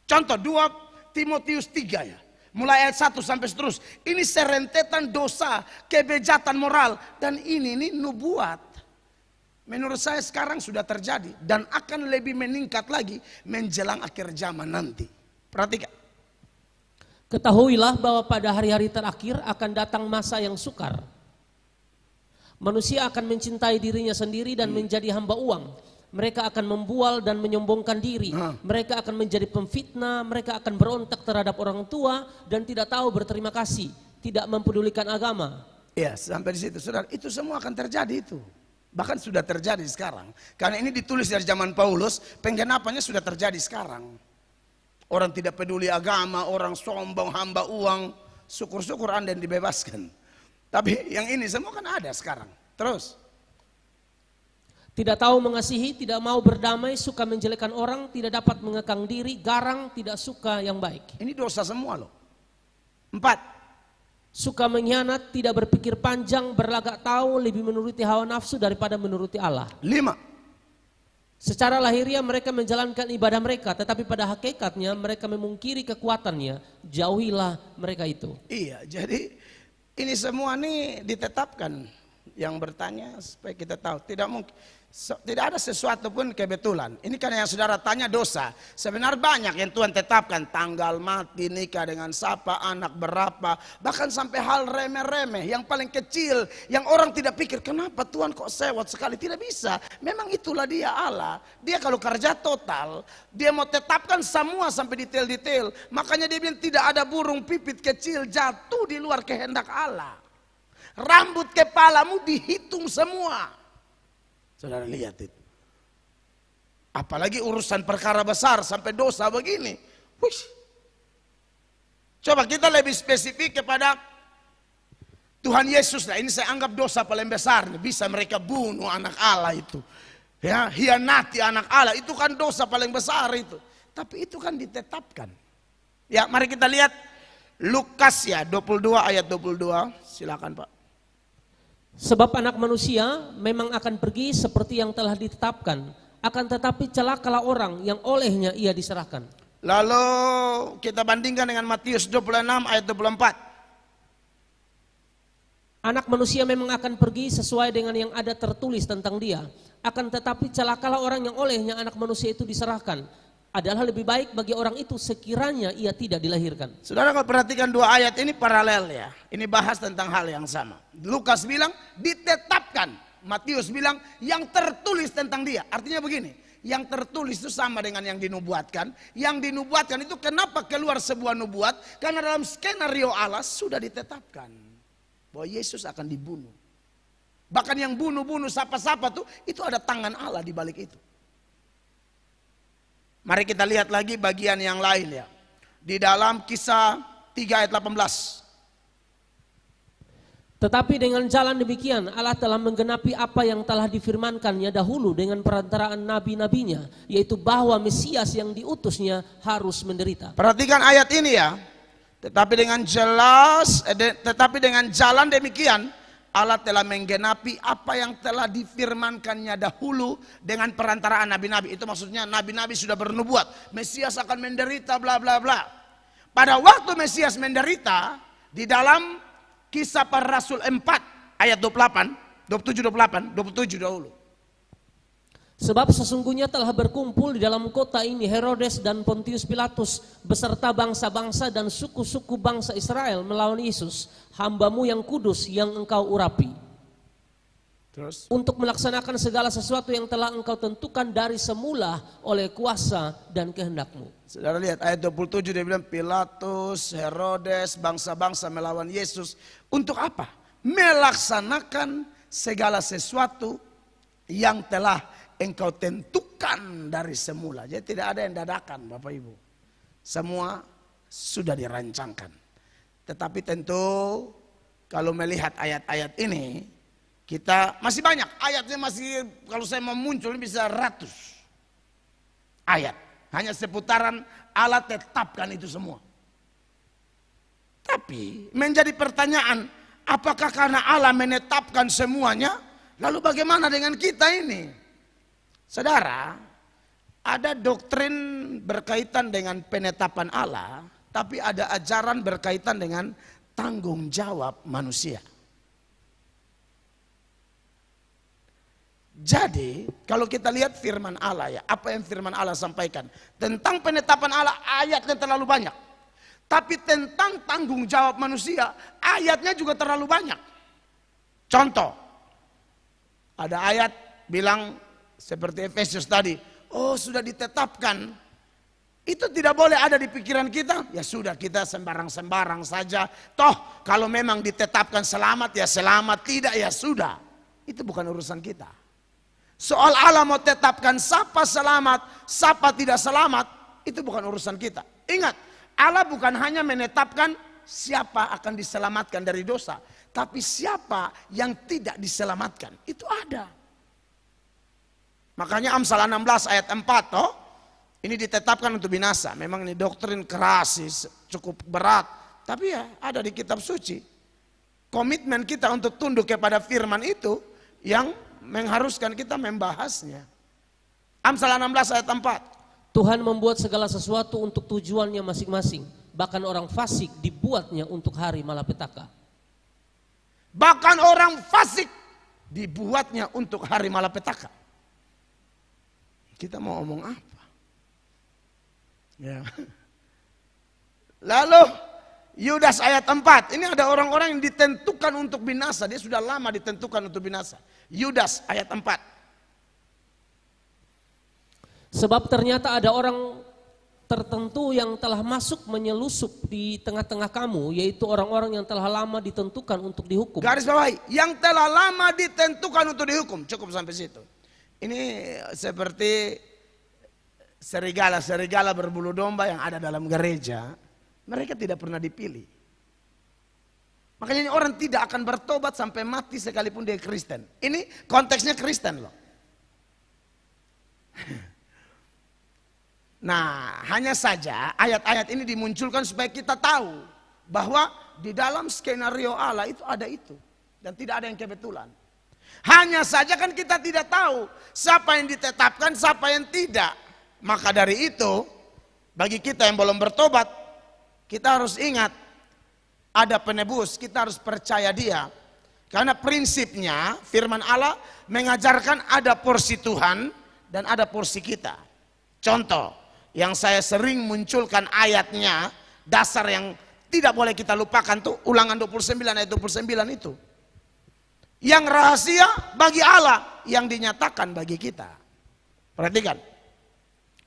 Contoh 2 Timotius 3 ya, mulai ayat 1 sampai seterus. Ini serentetan dosa, kebejatan moral, dan ini nubuat. Menurut saya sekarang sudah terjadi dan akan lebih meningkat lagi menjelang akhir zaman nanti. Perhatikan. Ketahuilah bahwa pada hari-hari terakhir akan datang masa yang sukar. Manusia akan mencintai dirinya sendiri dan menjadi hamba uang. Mereka akan membual dan menyombongkan diri. Mereka akan menjadi pemfitnah, mereka akan berontak terhadap orang tua dan tidak tahu berterima kasih, tidak mempedulikan agama. Ya, sampai di situ, saudara. Itu semua akan terjadi itu. Bahkan sudah terjadi sekarang. Karena ini ditulis dari zaman Paulus, penggenapannya sudah terjadi sekarang. Orang tidak peduli agama, orang sombong, hamba uang. Syukur-syukur Anda yang dibebaskan. Tapi yang ini semua kan ada sekarang. Terus. Tidak tahu mengasihi, tidak mau berdamai, suka menjelekkan orang, tidak dapat mengekang diri, garang, tidak suka yang baik. Ini dosa semua loh. 4. Suka mengkhianat, tidak berpikir panjang, berlagak tahu, lebih menuruti hawa nafsu daripada menuruti Allah. 5. Secara lahiriah mereka menjalankan ibadah mereka, tetapi pada hakikatnya mereka memungkiri kekuatannya. Jauhilah mereka itu. Iya, jadi ini semua nih ditetapkan. Yang bertanya supaya kita tahu, tidak mungkin, tidak ada sesuatu pun kebetulan. Ini kan yang saudara tanya dosa. Sebenarnya banyak yang Tuhan tetapkan, tanggal mati, nikah dengan siapa, anak berapa, bahkan sampai hal remeh-remeh yang paling kecil, yang orang tidak pikir kenapa Tuhan kok sewot sekali. Tidak bisa, memang itulah dia Allah. Dia kalau kerja total, dia mau tetapkan semua sampai detail-detail. Makanya dia bilang tidak ada burung pipit kecil jatuh di luar kehendak Allah. Rambut kepalamu dihitung semua. Saudara lihat itu. Apalagi urusan perkara besar sampai dosa begini. Wush. Coba kita lebih spesifik kepada Tuhan Yesus. Nah, ini saya anggap dosa paling besar. Bisa mereka bunuh anak Allah itu. Ya, hianati anak Allah. Itu kan dosa paling besar itu. Tapi itu kan ditetapkan. Ya, mari kita lihat Lukas ya 22 ayat 22. Silakan Pak. Sebab anak manusia memang akan pergi seperti yang telah ditetapkan. Akan tetapi celakalah orang yang olehnya ia diserahkan. Lalu kita bandingkan dengan Matius 26 ayat 24. Anak manusia memang akan pergi sesuai dengan yang ada tertulis tentang dia. Akan tetapi celakalah orang yang olehnya anak manusia itu diserahkan. Adalah lebih baik bagi orang itu sekiranya ia tidak dilahirkan. Saudara kalau perhatikan dua ayat ini paralel ya. Ini bahas tentang hal yang sama. Lukas bilang ditetapkan. Matius bilang yang tertulis tentang dia. Artinya begini. Yang tertulis itu sama dengan yang dinubuatkan. Yang dinubuatkan itu kenapa keluar sebuah nubuat? Karena dalam skenario Allah sudah ditetapkan. Bahwa Yesus akan dibunuh. Bahkan yang bunuh-bunuh siapa-siapa tuh itu ada tangan Allah di balik itu. Mari kita lihat lagi bagian yang lain ya. Di dalam Kisah 3 ayat 18. Tetapi dengan jalan demikian Allah telah menggenapi apa yang telah difirmankannya dahulu dengan perantaraan nabi-nabinya. Yaitu bahwa Mesias yang diutusnya harus menderita. Perhatikan ayat ini ya. Tetapi dengan jalan demikian Allah telah menggenapi apa yang telah difirmankannya dahulu dengan perantaraan nabi-nabi. Itu maksudnya nabi-nabi sudah bernubuat. Mesias akan menderita bla bla bla. Pada waktu Mesias menderita, di dalam Kisah Para Rasul 4 ayat 28, 27 dahulu. Sebab sesungguhnya telah berkumpul di dalam kota ini Herodes dan Pontius Pilatus beserta bangsa-bangsa dan suku-suku bangsa Israel melawan Yesus, hambamu yang kudus yang engkau urapi. Terus? Untuk melaksanakan segala sesuatu yang telah engkau tentukan dari semula oleh kuasa dan kehendakmu. Saudara lihat ayat 27 dia bilang Pilatus, Herodes, bangsa-bangsa melawan Yesus. Untuk apa? Melaksanakan segala sesuatu yang telah engkau tentukan dari semula. Jadi tidak ada yang dadakan Bapak Ibu. Semua sudah dirancangkan. Tetapi tentu kalau melihat ayat-ayat ini, kita masih banyak. Ayatnya masih kalau saya mau muncul bisa ratus ayat. Hanya seputaran Allah tetapkan itu semua. Tapi menjadi pertanyaan, Apakah karena Allah menetapkan semuanya? Lalu bagaimana dengan kita ini? Saudara, ada doktrin berkaitan dengan penetapan Allah, tapi ada ajaran berkaitan dengan tanggung jawab manusia. Jadi, kalau kita lihat firman Allah ya, apa yang firman Allah sampaikan tentang penetapan Allah, ayatnya terlalu banyak. Tapi tentang tanggung jawab manusia, ayatnya juga terlalu banyak. Contoh, ada ayat bilang seperti Efesus tadi, oh sudah ditetapkan, itu tidak boleh ada di pikiran kita. Ya sudah, kita sembarang-sembarang saja. Toh kalau memang ditetapkan selamat ya selamat, tidak ya sudah. Itu bukan urusan kita. Soal Allah mau tetapkan siapa selamat, siapa tidak selamat, itu bukan urusan kita. Ingat, Allah bukan hanya menetapkan siapa akan diselamatkan dari dosa, tapi siapa yang tidak diselamatkan, itu ada. Makanya Amsal 16 ayat 4, toh, ini ditetapkan untuk binasa. Memang ini doktrin keras, cukup berat, tapi ya ada di kitab suci. Komitmen kita untuk tunduk kepada firman itu yang mengharuskan kita membahasnya. Amsal 16 ayat 4. Tuhan membuat segala sesuatu untuk tujuannya masing-masing. Bahkan orang fasik dibuatnya untuk hari malapetaka. Bahkan orang fasik dibuatnya untuk hari malapetaka. Kita mau ngomong apa? Ya. Lalu Yudas ayat 4. Ini ada orang-orang yang ditentukan untuk binasa. Dia sudah lama ditentukan untuk binasa. Yudas ayat 4. Sebab ternyata ada orang tertentu yang telah masuk menyelusup di tengah-tengah kamu, yaitu orang-orang yang telah lama ditentukan untuk dihukum. Garis bawahi, yang telah lama ditentukan untuk dihukum. Cukup sampai situ. Ini seperti serigala-serigala berbulu domba yang ada dalam gereja. Mereka tidak pernah dipilih. Makanya orang tidak akan bertobat sampai mati sekalipun dia Kristen. Ini konteksnya Kristen loh. Nah, hanya saja ayat-ayat ini dimunculkan supaya kita tahu bahwa di dalam skenario Allah itu ada itu. Dan tidak ada yang kebetulan. Hanya saja kan kita tidak tahu siapa yang ditetapkan, siapa yang tidak. Maka dari itu, bagi kita yang belum bertobat, kita harus ingat ada penebus, kita harus percaya dia. Karena prinsipnya firman Allah mengajarkan ada porsi Tuhan dan ada porsi kita. Contoh, yang saya sering munculkan ayatnya, dasar yang tidak boleh kita lupakan tuh Ulangan 29 ayat 29 itu. Yang rahasia bagi Allah, yang dinyatakan bagi kita. Perhatikan.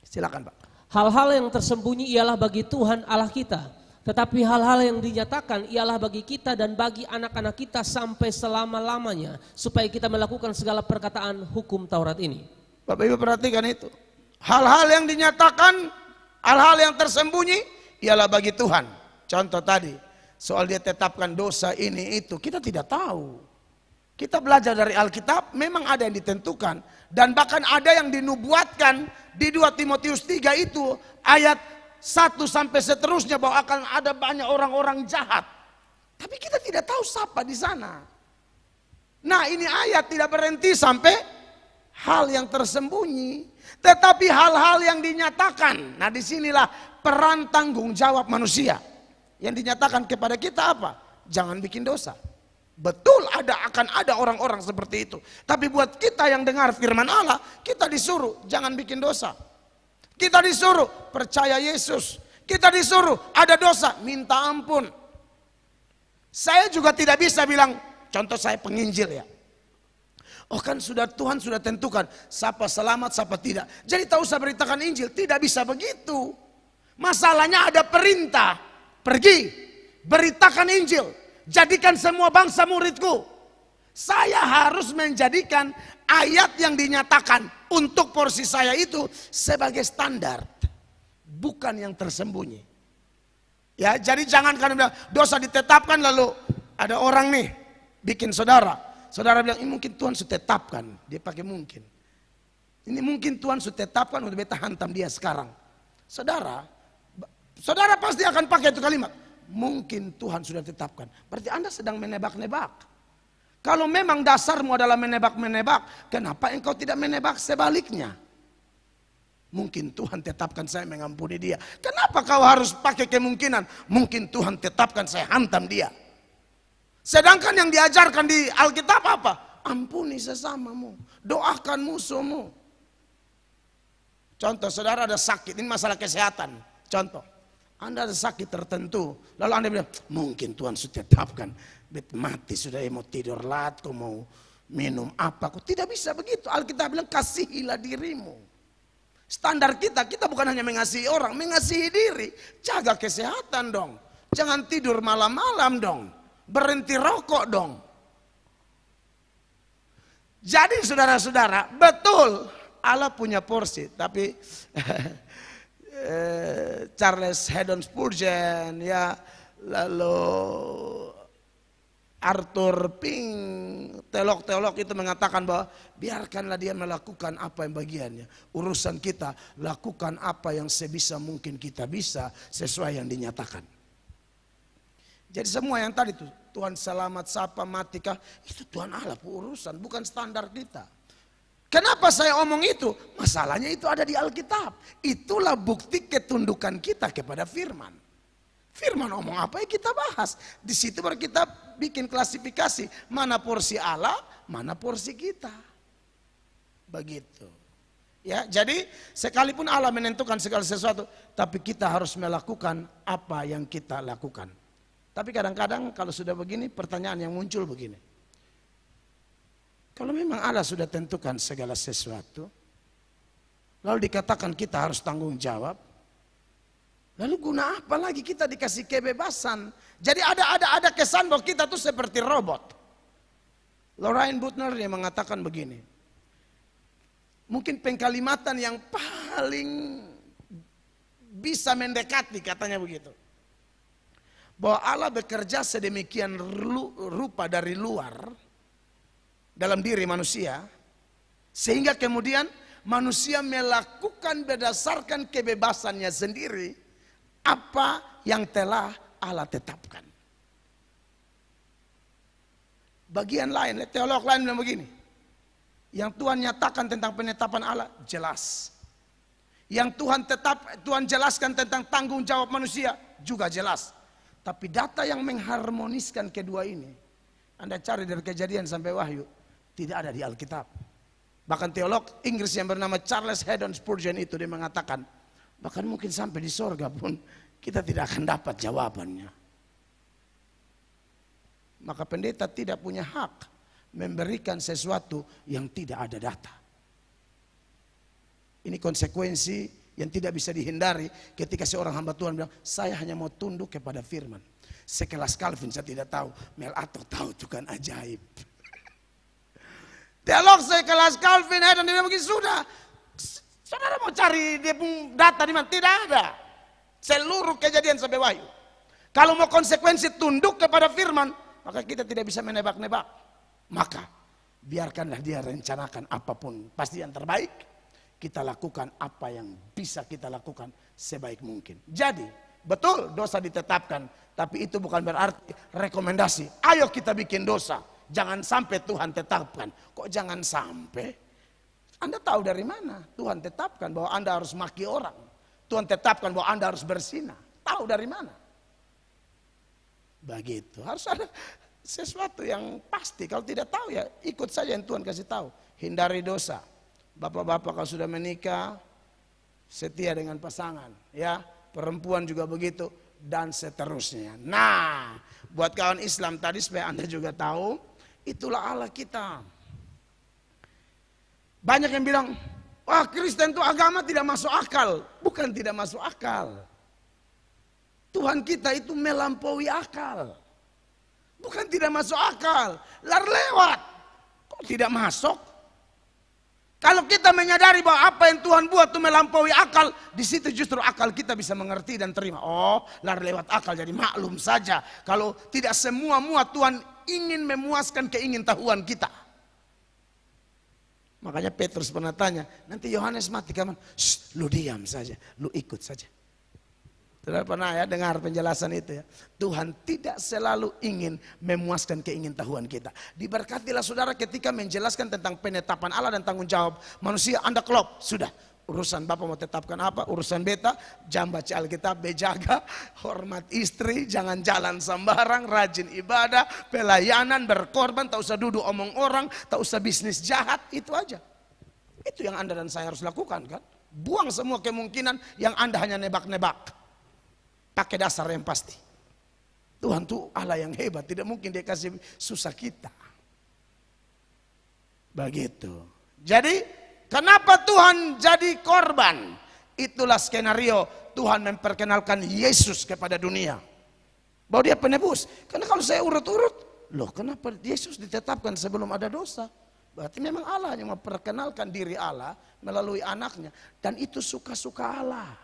Silakan Pak. Hal-hal yang tersembunyi ialah bagi Tuhan Allah kita. Tetapi hal-hal yang dinyatakan ialah bagi kita dan bagi anak-anak kita sampai selama-lamanya. Supaya kita melakukan segala perkataan hukum Taurat ini. Bapak Ibu perhatikan itu. Hal-hal yang dinyatakan, hal-hal yang tersembunyi ialah bagi Tuhan. Contoh tadi, soal dia tetapkan dosa ini itu, kita tidak tahu. Kita belajar dari Alkitab, memang ada yang ditentukan. Dan bahkan ada yang dinubuatkan di 2 Timotius 3 itu, ayat 1 sampai seterusnya bahwa akan ada banyak orang-orang jahat. Tapi kita tidak tahu siapa di sana. Nah, ini ayat tidak berhenti sampai hal yang tersembunyi. Tetapi hal-hal yang dinyatakan. Nah, disinilah peran tanggung jawab manusia. Yang dinyatakan kepada kita apa? Jangan bikin dosa. Betul akan ada orang-orang seperti itu. Tapi buat kita yang dengar firman Allah, kita disuruh jangan bikin dosa. Kita disuruh percaya Yesus. Kita disuruh ada dosa, minta ampun. Saya juga tidak bisa bilang, contoh saya penginjil ya. Oh kan Tuhan sudah tentukan siapa selamat, siapa tidak. Jadi tak usah beritakan Injil, tidak bisa begitu. Masalahnya ada perintah, pergi, beritakan Injil, jadikan semua bangsa muridku. Saya harus menjadikan ayat yang dinyatakan untuk porsi saya itu sebagai standar, bukan yang tersembunyi. Ya, jadi jangan karena dosa ditetapkan lalu ada orang nih bikin saudara. Saudara bilang, ini mungkin Tuhan sudah tetapkan. Dia pakai mungkin. Ini mungkin Tuhan sudah tetapkan untuk beta hantam dia sekarang. Saudara pasti akan pakai itu kalimat. mungkin Tuhan sudah tetapkan. Berarti Anda sedang menebak-nebak. Kalau memang dasarmu adalah menebak-menebak, kenapa engkau tidak menebak sebaliknya? Mungkin Tuhan tetapkan saya mengampuni dia. Kenapa kau harus pakai kemungkinan? Mungkin Tuhan tetapkan saya hantam dia. Sedangkan yang diajarkan di Alkitab apa? Ampuni sesamamu, doakan musuhmu. Contoh, saudara ada sakit, ini masalah kesehatan. Contoh, Anda ada sakit tertentu, lalu Anda bilang, mungkin Tuhan sudah tetapkan. Mati sudah, mau tidur lat, kau mau minum apa, kau tidak bisa begitu. Alkitab bilang kasihilah dirimu. Standar kita bukan hanya mengasihi orang, mengasihi diri. Jaga kesehatan dong, jangan tidur malam-malam dong, berhenti rokok dong. Jadi saudara-saudara, betul Allah punya porsi, tapi Charles Haddon Spurgeon, ya, lalu Arthur Pink, teolog-teolog itu mengatakan bahwa biarkanlah dia melakukan apa yang bagiannya. Urusan kita, lakukan apa yang sebisa mungkin kita bisa sesuai yang dinyatakan. Jadi semua yang tadi itu, Tuhan selamat, sapa, matikah, itu Tuhan Allah urusan, bukan standar kita. Kenapa saya omong itu? Masalahnya itu ada di Alkitab. Itulah bukti ketundukan kita kepada firman. Firman omong apa ya kita bahas. Di situ baru kita bikin klasifikasi. Mana porsi Allah, mana porsi kita. Begitu. Ya, jadi sekalipun Allah menentukan segala sesuatu, tapi kita harus melakukan apa yang kita lakukan. Tapi kadang-kadang kalau sudah begini, pertanyaan yang muncul begini. Kalau memang Allah sudah tentukan segala sesuatu, lalu dikatakan kita harus tanggung jawab, lalu guna apa lagi kita dikasih kebebasan? Jadi ada kesan bahwa kita tuh seperti robot. Lorraine Butner yang mengatakan begini. Mungkin pengkalimatan yang paling bisa mendekati, katanya begitu. Bahwa Allah bekerja sedemikian rupa dari luar dalam diri manusia, sehingga kemudian manusia melakukan berdasarkan kebebasannya sendiri apa yang telah Allah tetapkan. Bagian lain, teolog lain bilang begini, yang Tuhan nyatakan tentang penetapan Allah jelas. Yang Tuhan jelaskan tentang tanggung jawab manusia juga jelas. Tapi data yang mengharmoniskan kedua ini, Anda cari dari Kejadian sampai Wahyu, tidak ada di Alkitab. Bahkan teolog Inggris yang bernama Charles Haddon Spurgeon itu dia mengatakan, bahkan mungkin sampai di sorga pun kita tidak akan dapat jawabannya. Maka pendeta tidak punya hak memberikan sesuatu yang tidak ada data. Ini konsekuensi yang tidak bisa dihindari ketika seorang hamba Tuhan bilang, saya hanya mau tunduk kepada firman. Sekelas Calvin saya tidak tahu, Mel Ator tahu itu kan ajaib. Teolog sekelas Calvin, dan dia begini, sudah. Saudara mau cari dia pun data di mana? Tidak ada. Seluruh Kejadian sampai Wahyu. Kalau mau konsekuensi tunduk kepada firman, maka kita tidak bisa menebak-nebak. Maka biarkanlah dia rencanakan apapun. Pasti yang terbaik, kita lakukan apa yang bisa kita lakukan sebaik mungkin. Jadi, betul dosa ditetapkan, tapi itu bukan berarti rekomendasi. Ayo kita bikin dosa. Jangan sampai Tuhan tetapkan. Kok jangan sampai? Anda tahu dari mana? Tuhan tetapkan bahwa Anda harus maki orang. Tuhan tetapkan bahwa Anda harus bersinah. Tahu dari mana? Begitu. Harus ada sesuatu yang pasti. Kalau tidak tahu ya ikut saja yang Tuhan kasih tahu. Hindari dosa. Bapak-bapak kalau sudah menikah, setia dengan pasangan. Ya, perempuan juga begitu. Dan seterusnya. Nah, buat kawan Islam tadi supaya Anda juga tahu. Itulah Allah kita. Banyak yang bilang, wah Kristen itu agama tidak masuk akal. Bukan tidak masuk akal. Tuhan kita itu melampaui akal. Bukan tidak masuk akal. Lewat. Kok tidak masuk? Kalau kita menyadari bahwa apa yang Tuhan buat itu melampaui akal, di situ justru akal kita bisa mengerti dan terima. Oh, lewat akal, jadi maklum saja. Kalau tidak semua Tuhan ingin memuaskan keingintahuan kita. Makanya Petrus pernah tanya, nanti Yohanes mati kapan? Lu diam saja, lu ikut saja. Saudara pernah ya dengar penjelasan itu ya. Tuhan tidak selalu ingin memuaskan keingintahuan kita. Diberkatilah saudara ketika menjelaskan tentang penetapan Allah dan tanggung jawab manusia. Anda klop, sudah. Urusan Bapak mau tetapkan apa, urusan beta, jam baca Alkitab, bejaga, hormat istri, jangan jalan sembarang, rajin ibadah, pelayanan, berkorban, tak usah duduk omong orang, tak usah bisnis jahat, itu aja. Itu yang Anda dan saya harus lakukan kan. Buang semua kemungkinan yang Anda hanya nebak-nebak. Pakai dasar yang pasti. Tuhan tuh Allah yang hebat, tidak mungkin dia kasih susah kita. Begitu. Jadi, kenapa Tuhan jadi korban? Itulah skenario Tuhan memperkenalkan Yesus kepada dunia. Bahwa dia penebus. Karena kalau saya urut-urut, loh kenapa Yesus ditetapkan sebelum ada dosa? Berarti memang Allah yang memperkenalkan diri Allah melalui anaknya. Dan itu suka-suka Allah.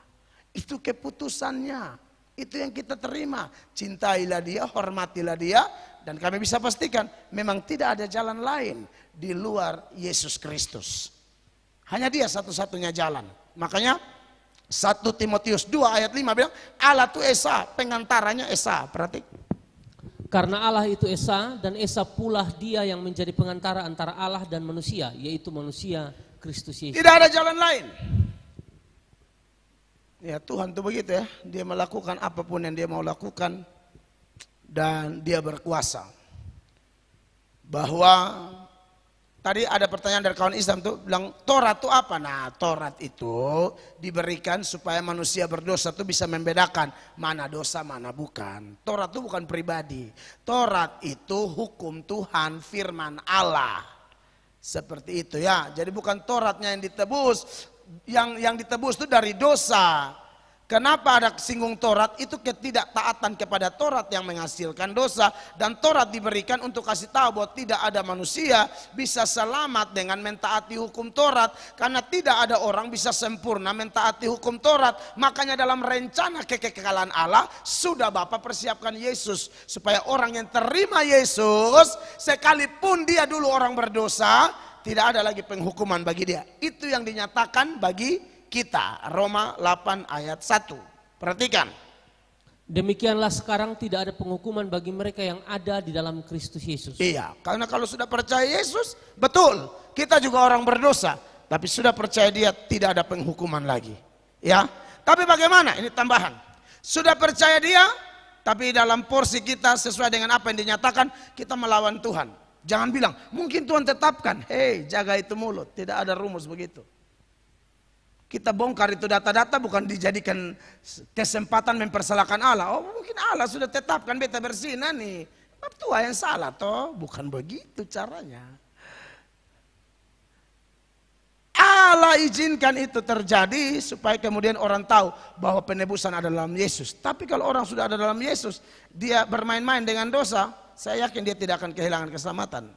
Itu keputusannya. Itu yang kita terima. Cintailah dia, hormatilah dia. Dan kami bisa pastikan memang tidak ada jalan lain di luar Yesus Kristus. Hanya dia satu-satunya jalan. Makanya 1 Timotius 2 ayat 5 bilang Allah itu Esa, pengantaranya Esa. Perhatikan. Karena Allah itu Esa dan Esa pula dia yang menjadi pengantara antara Allah dan manusia, yaitu manusia Kristus Yesus. Tidak ada jalan lain. Ya Tuhan itu begitu ya, dia melakukan apapun yang dia mau lakukan dan dia berkuasa. Bahwa tadi ada pertanyaan dari kawan Islam tuh bilang Taurat itu apa? Nah Taurat itu diberikan supaya manusia berdosa tuh bisa membedakan mana dosa mana bukan. Taurat itu bukan pribadi. Taurat itu hukum Tuhan, firman Allah. Seperti itu ya. Jadi bukan Tauratnya yang ditebus. Yang ditebus itu dari dosa. Kenapa ada singgung Taurat? Itu ketidaktaatan kepada Taurat yang menghasilkan dosa. Dan Taurat diberikan untuk kasih tahu bahwa tidak ada manusia bisa selamat dengan mentaati hukum Taurat. Karena tidak ada orang bisa sempurna mentaati hukum Taurat. Makanya dalam rencana kekekalan Allah sudah Bapa persiapkan Yesus. Supaya orang yang terima Yesus sekalipun dia dulu orang berdosa, tidak ada lagi penghukuman bagi dia. Itu yang dinyatakan bagi kita. Roma 8 ayat 1. Perhatikan. Demikianlah sekarang tidak ada penghukuman bagi mereka yang ada di dalam Kristus Yesus. Iya, karena kalau sudah percaya Yesus, betul. Kita juga orang berdosa. Tapi sudah percaya dia tidak ada penghukuman lagi. Ya, tapi bagaimana? Ini tambahan. Sudah percaya dia, tapi dalam porsi kita sesuai dengan apa yang dinyatakan, kita melawan Tuhan. Jangan bilang, mungkin Tuhan tetapkan. Hei, jaga itu mulut. Tidak ada rumus begitu. Kita bongkar itu data-data bukan dijadikan kesempatan mempersalahkan Allah. Oh mungkin Allah sudah tetapkan beta bersina nih. Tuhan yang salah toh. Bukan begitu caranya. Allah izinkan itu terjadi supaya kemudian orang tahu bahwa penebusan ada dalam Yesus. Tapi kalau orang sudah ada dalam Yesus, dia bermain-main dengan dosa, saya yakin dia tidak akan kehilangan keselamatan.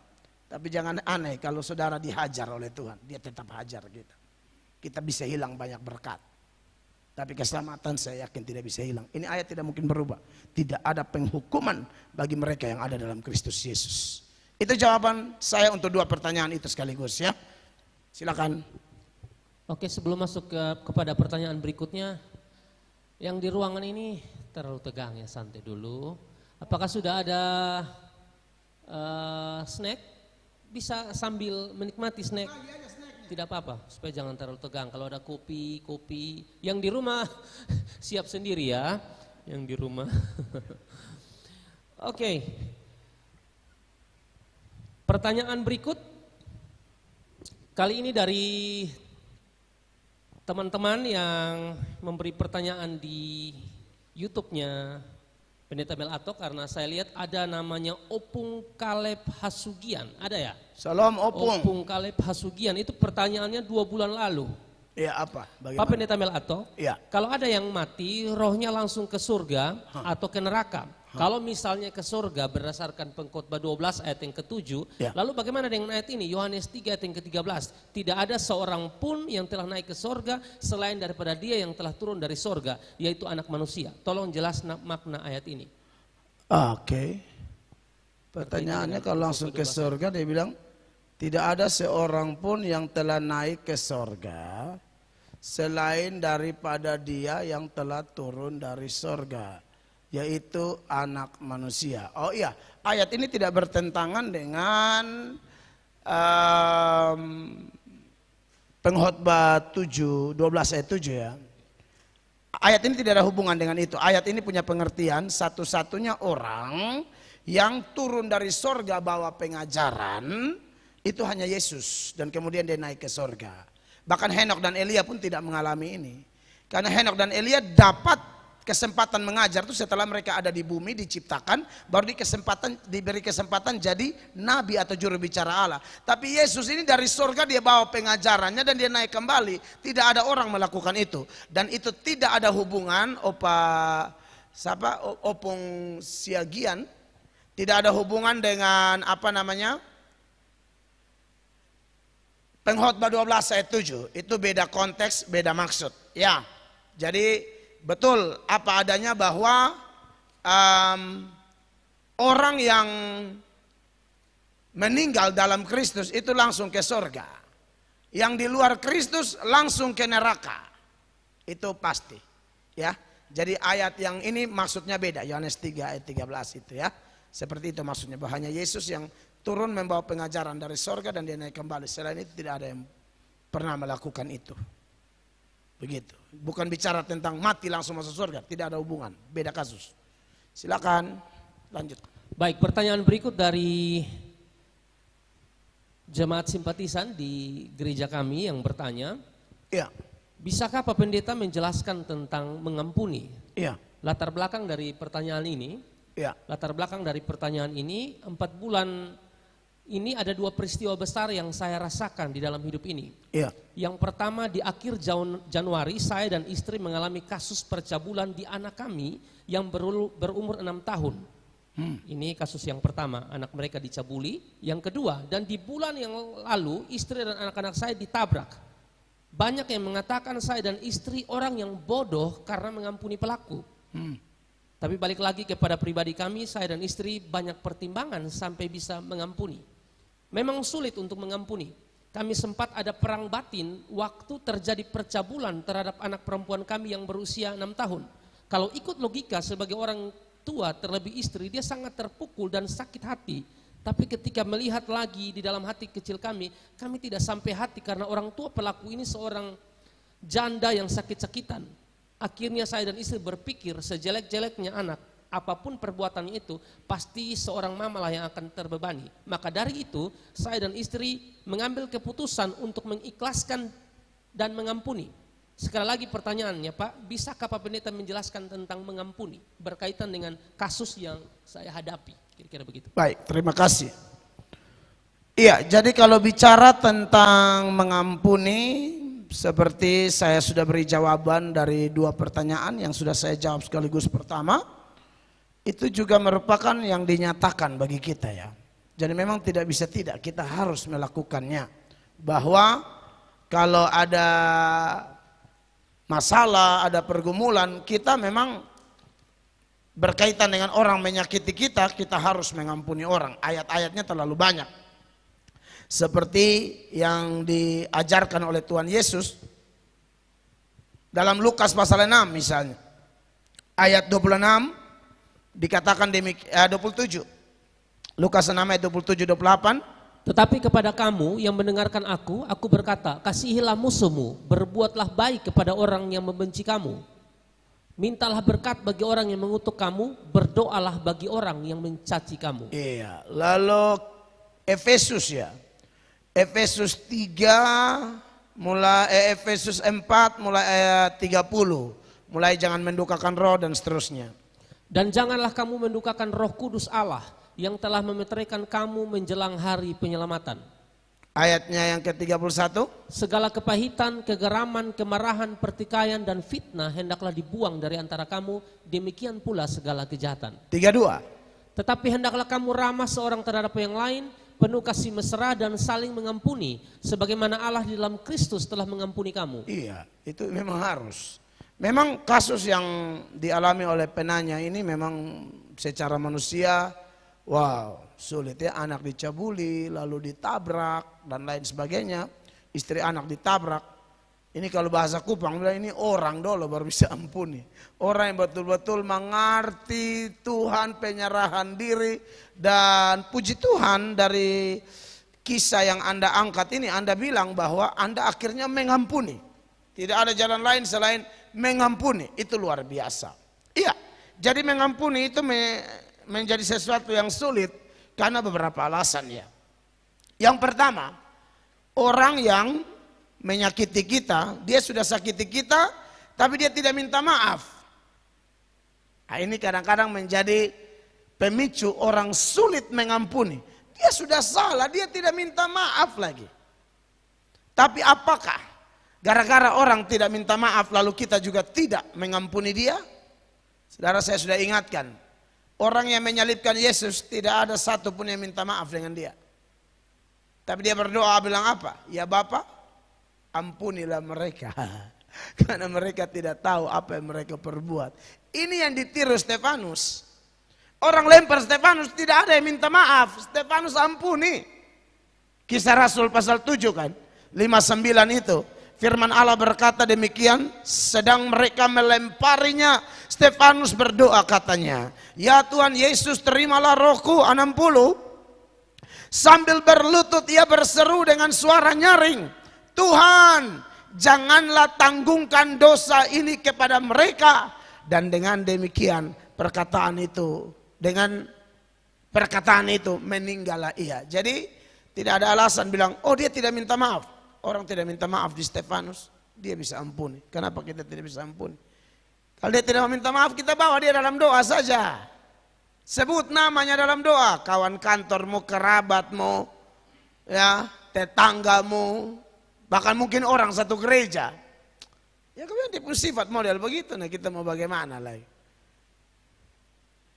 Tapi jangan aneh kalau saudara dihajar oleh Tuhan, dia tetap hajar kita. Kita bisa hilang banyak berkat. Tapi keselamatan saya yakin tidak bisa hilang. Ini ayat tidak mungkin berubah. Tidak ada penghukuman bagi mereka yang ada dalam Kristus Yesus. Itu jawaban saya untuk dua pertanyaan itu sekaligus ya. Silakan. Oke, sebelum masuk kepada pertanyaan berikutnya, yang di ruangan ini terlalu tegang ya, santai dulu. Apakah sudah ada snack? Bisa sambil menikmati snack. Tidak apa-apa, supaya jangan terlalu tegang. Kalau ada kopi, yang di rumah siap sendiri ya, yang di rumah. Oke. Pertanyaan berikut kali ini dari teman-teman yang memberi pertanyaan di YouTube-nya Pendeta Mel Atok, karena saya lihat ada namanya Opung Kaleb Hasugian, ada ya? Salam Opung. Opung Kaleb Hasugian, itu pertanyaannya 2 bulan lalu. Ya apa? Bagaimana? Pak Pendeta Mel Atok, ya. Kalau ada yang mati rohnya langsung ke surga atau ke neraka. Kalau misalnya ke surga berdasarkan Pengkhotbah 12 ayat yang ke-7, ya. Lalu bagaimana dengan ayat ini? Yohanes 3 ayat yang ke-13. Tidak ada seorang pun yang telah naik ke surga selain daripada dia yang telah turun dari surga, yaitu anak manusia. Tolong jelas makna ayat ini. Oke. Pertanyaannya kalau langsung ke surga dia bilang tidak ada seorang pun yang telah naik ke surga selain daripada Dia yang telah turun dari sorga, yaitu Anak Manusia. Oh iya, ayat ini tidak bertentangan dengan Pengkhotbah 12 ayat 7 ya. Ayat ini tidak ada hubungan dengan itu. Ayat ini punya pengertian satu-satunya orang yang turun dari sorga bawa pengajaran itu hanya Yesus, dan kemudian dia naik ke sorga. Bahkan Henokh dan Elia pun tidak mengalami ini. Karena Henokh dan Elia dapat kesempatan mengajar itu setelah mereka ada di bumi diciptakan, baru diberi kesempatan jadi nabi atau juru bicara Allah. Tapi Yesus ini dari surga dia bawa pengajarannya dan dia naik kembali. Tidak ada orang melakukan itu, dan itu tidak ada hubungan Opung Siagian, tidak ada hubungan dengan Pengkhotbah 12 ayat 7. Itu beda konteks, beda maksud. Ya, jadi betul apa adanya bahwa orang yang meninggal dalam Kristus itu langsung ke sorga. Yang di luar Kristus langsung ke neraka. Itu pasti. Ya. Jadi ayat yang ini maksudnya beda. Yohanes 3 ayat 13 itu ya. Seperti itu maksudnya, bahwa hanya Yesus yang turun membawa pengajaran dari sorga dan dia naik kembali. Selain itu tidak ada yang pernah melakukan itu. Begitu. Bukan bicara tentang mati langsung masuk surga, tidak ada hubungan, beda kasus. Silakan lanjut. Baik, pertanyaan berikut dari jemaat simpatisan di gereja kami yang bertanya, Iya. Bisakah Pak Pendeta menjelaskan tentang mengampuni? Iya. Latar belakang dari pertanyaan ini, Iya. 4 bulan ini ada 2 peristiwa besar yang saya rasakan di dalam hidup ini. Iya. Yang pertama, di akhir Januari saya dan istri mengalami kasus percabulan di anak kami yang berumur 6 tahun. Ini kasus yang pertama, anak mereka dicabuli. Yang kedua, dan di bulan yang lalu istri dan anak-anak saya ditabrak. Banyak yang mengatakan saya dan istri orang yang bodoh karena mengampuni pelaku. Tapi balik lagi kepada pribadi kami, saya dan istri banyak pertimbangan sampai bisa mengampuni. Memang sulit untuk mengampuni. Kami sempat ada perang batin waktu terjadi percabulan terhadap anak perempuan kami yang berusia 6 tahun. Kalau ikut logika sebagai orang tua terlebih istri, dia sangat terpukul dan sakit hati. Tapi ketika melihat lagi di dalam hati kecil kami tidak sampai hati karena orang tua pelaku ini seorang janda yang sakit-sakitan. Akhirnya saya dan istri berpikir sejelek-jeleknya anak, apapun perbuatannya itu, pasti seorang mama lah yang akan terbebani. Maka dari itu, saya dan istri mengambil keputusan untuk mengikhlaskan dan mengampuni. Sekali lagi pertanyaannya, Pak, bisakah Pak Pendeta menjelaskan tentang mengampuni berkaitan dengan kasus yang saya hadapi? Kira-kira begitu. Baik, terima kasih. Iya, jadi kalau bicara tentang mengampuni, seperti saya sudah beri jawaban dari 2 pertanyaan yang sudah saya jawab sekaligus pertama, itu juga merupakan yang dinyatakan bagi kita ya. Jadi memang tidak bisa tidak, kita harus melakukannya. Bahwa kalau ada masalah, ada pergumulan, kita memang berkaitan dengan orang menyakiti kita, kita harus mengampuni orang. Ayat-ayatnya terlalu banyak. Seperti yang diajarkan oleh Tuhan Yesus dalam Lukas pasal 6 misalnya. Ayat 26 dikatakan 27. Lukas 6 ayat 27-28. Tetapi kepada kamu yang mendengarkan aku berkata, kasihilah musuhmu, berbuatlah baik kepada orang yang membenci kamu. Mintalah berkat bagi orang yang mengutuk kamu, berdoalah bagi orang yang mencaci kamu. Iya, lalu Efesus ya. Efesus 4 mulai ayat 30. Mulai jangan mendukakan roh dan seterusnya. Dan janganlah kamu mendukakan Roh Kudus Allah yang telah memeteraikan kamu menjelang hari penyelamatan. Ayatnya yang ke-31. Segala kepahitan, kegeraman, kemarahan, pertikaian dan fitnah hendaklah dibuang dari antara kamu, demikian pula segala kejahatan. 32. Tetapi hendaklah kamu ramah seorang terhadap yang lain, penuh kasih mesra dan saling mengampuni, sebagaimana Allah di dalam Kristus telah mengampuni kamu. Iya, itu memang harus. Memang kasus yang dialami oleh penanya ini memang secara manusia, wow, sulit ya. Anak dicabuli, lalu ditabrak dan lain sebagainya. Istri anak ditabrak. Ini kalau bahasa Kupang bilang ini orang dulu baru bisa ampuni. Orang yang betul-betul mengerti Tuhan, penyerahan diri. Dan puji Tuhan dari kisah yang Anda angkat ini, Anda bilang bahwa Anda akhirnya mengampuni. Tidak ada jalan lain selain mengampuni. Itu luar biasa. Iya, jadi mengampuni itu menjadi sesuatu yang sulit karena beberapa alasan ya. Yang pertama, orang yang menyakiti kita, dia sudah sakiti kita, tapi dia tidak minta maaf. Nah, ini kadang-kadang menjadi pemicu orang sulit mengampuni. Dia sudah salah, dia tidak minta maaf lagi. Tapi apakah gara-gara orang tidak minta maaf lalu kita juga tidak mengampuni dia? Saudara, saya sudah ingatkan, orang yang menyalibkan Yesus tidak ada satu pun yang minta maaf dengan dia. Tapi dia berdoa bilang apa? Ya Bapa, ampunilah mereka. Karena mereka tidak tahu apa yang mereka perbuat. Ini yang ditiru Stefanus. Orang lempar Stefanus, tidak ada yang minta maaf. Stefanus ampuni. Kisah Rasul pasal 7 kan, 59 itu. Firman Allah berkata demikian, sedang mereka melemparinya, Stefanus berdoa katanya, ya Tuhan Yesus terimalah rohku. 60. Sambil berlutut ia berseru dengan suara nyaring, Tuhan, janganlah tanggungkan dosa ini kepada mereka. Dan dengan demikian dengan perkataan itu meninggallah ia. Jadi tidak ada alasan bilang, oh dia tidak minta maaf. Orang tidak minta maaf di Stefanus, dia bisa ampuni. Kenapa kita tidak bisa ampuni? Kalau dia tidak minta maaf, kita bawa dia dalam doa saja. Sebut namanya dalam doa, kawan kantormu, kerabatmu, ya, tetanggamu, bahkan mungkin orang satu gereja. Ya kemudian dia punya sifat model begitu, nah kita mau bagaimana lagi?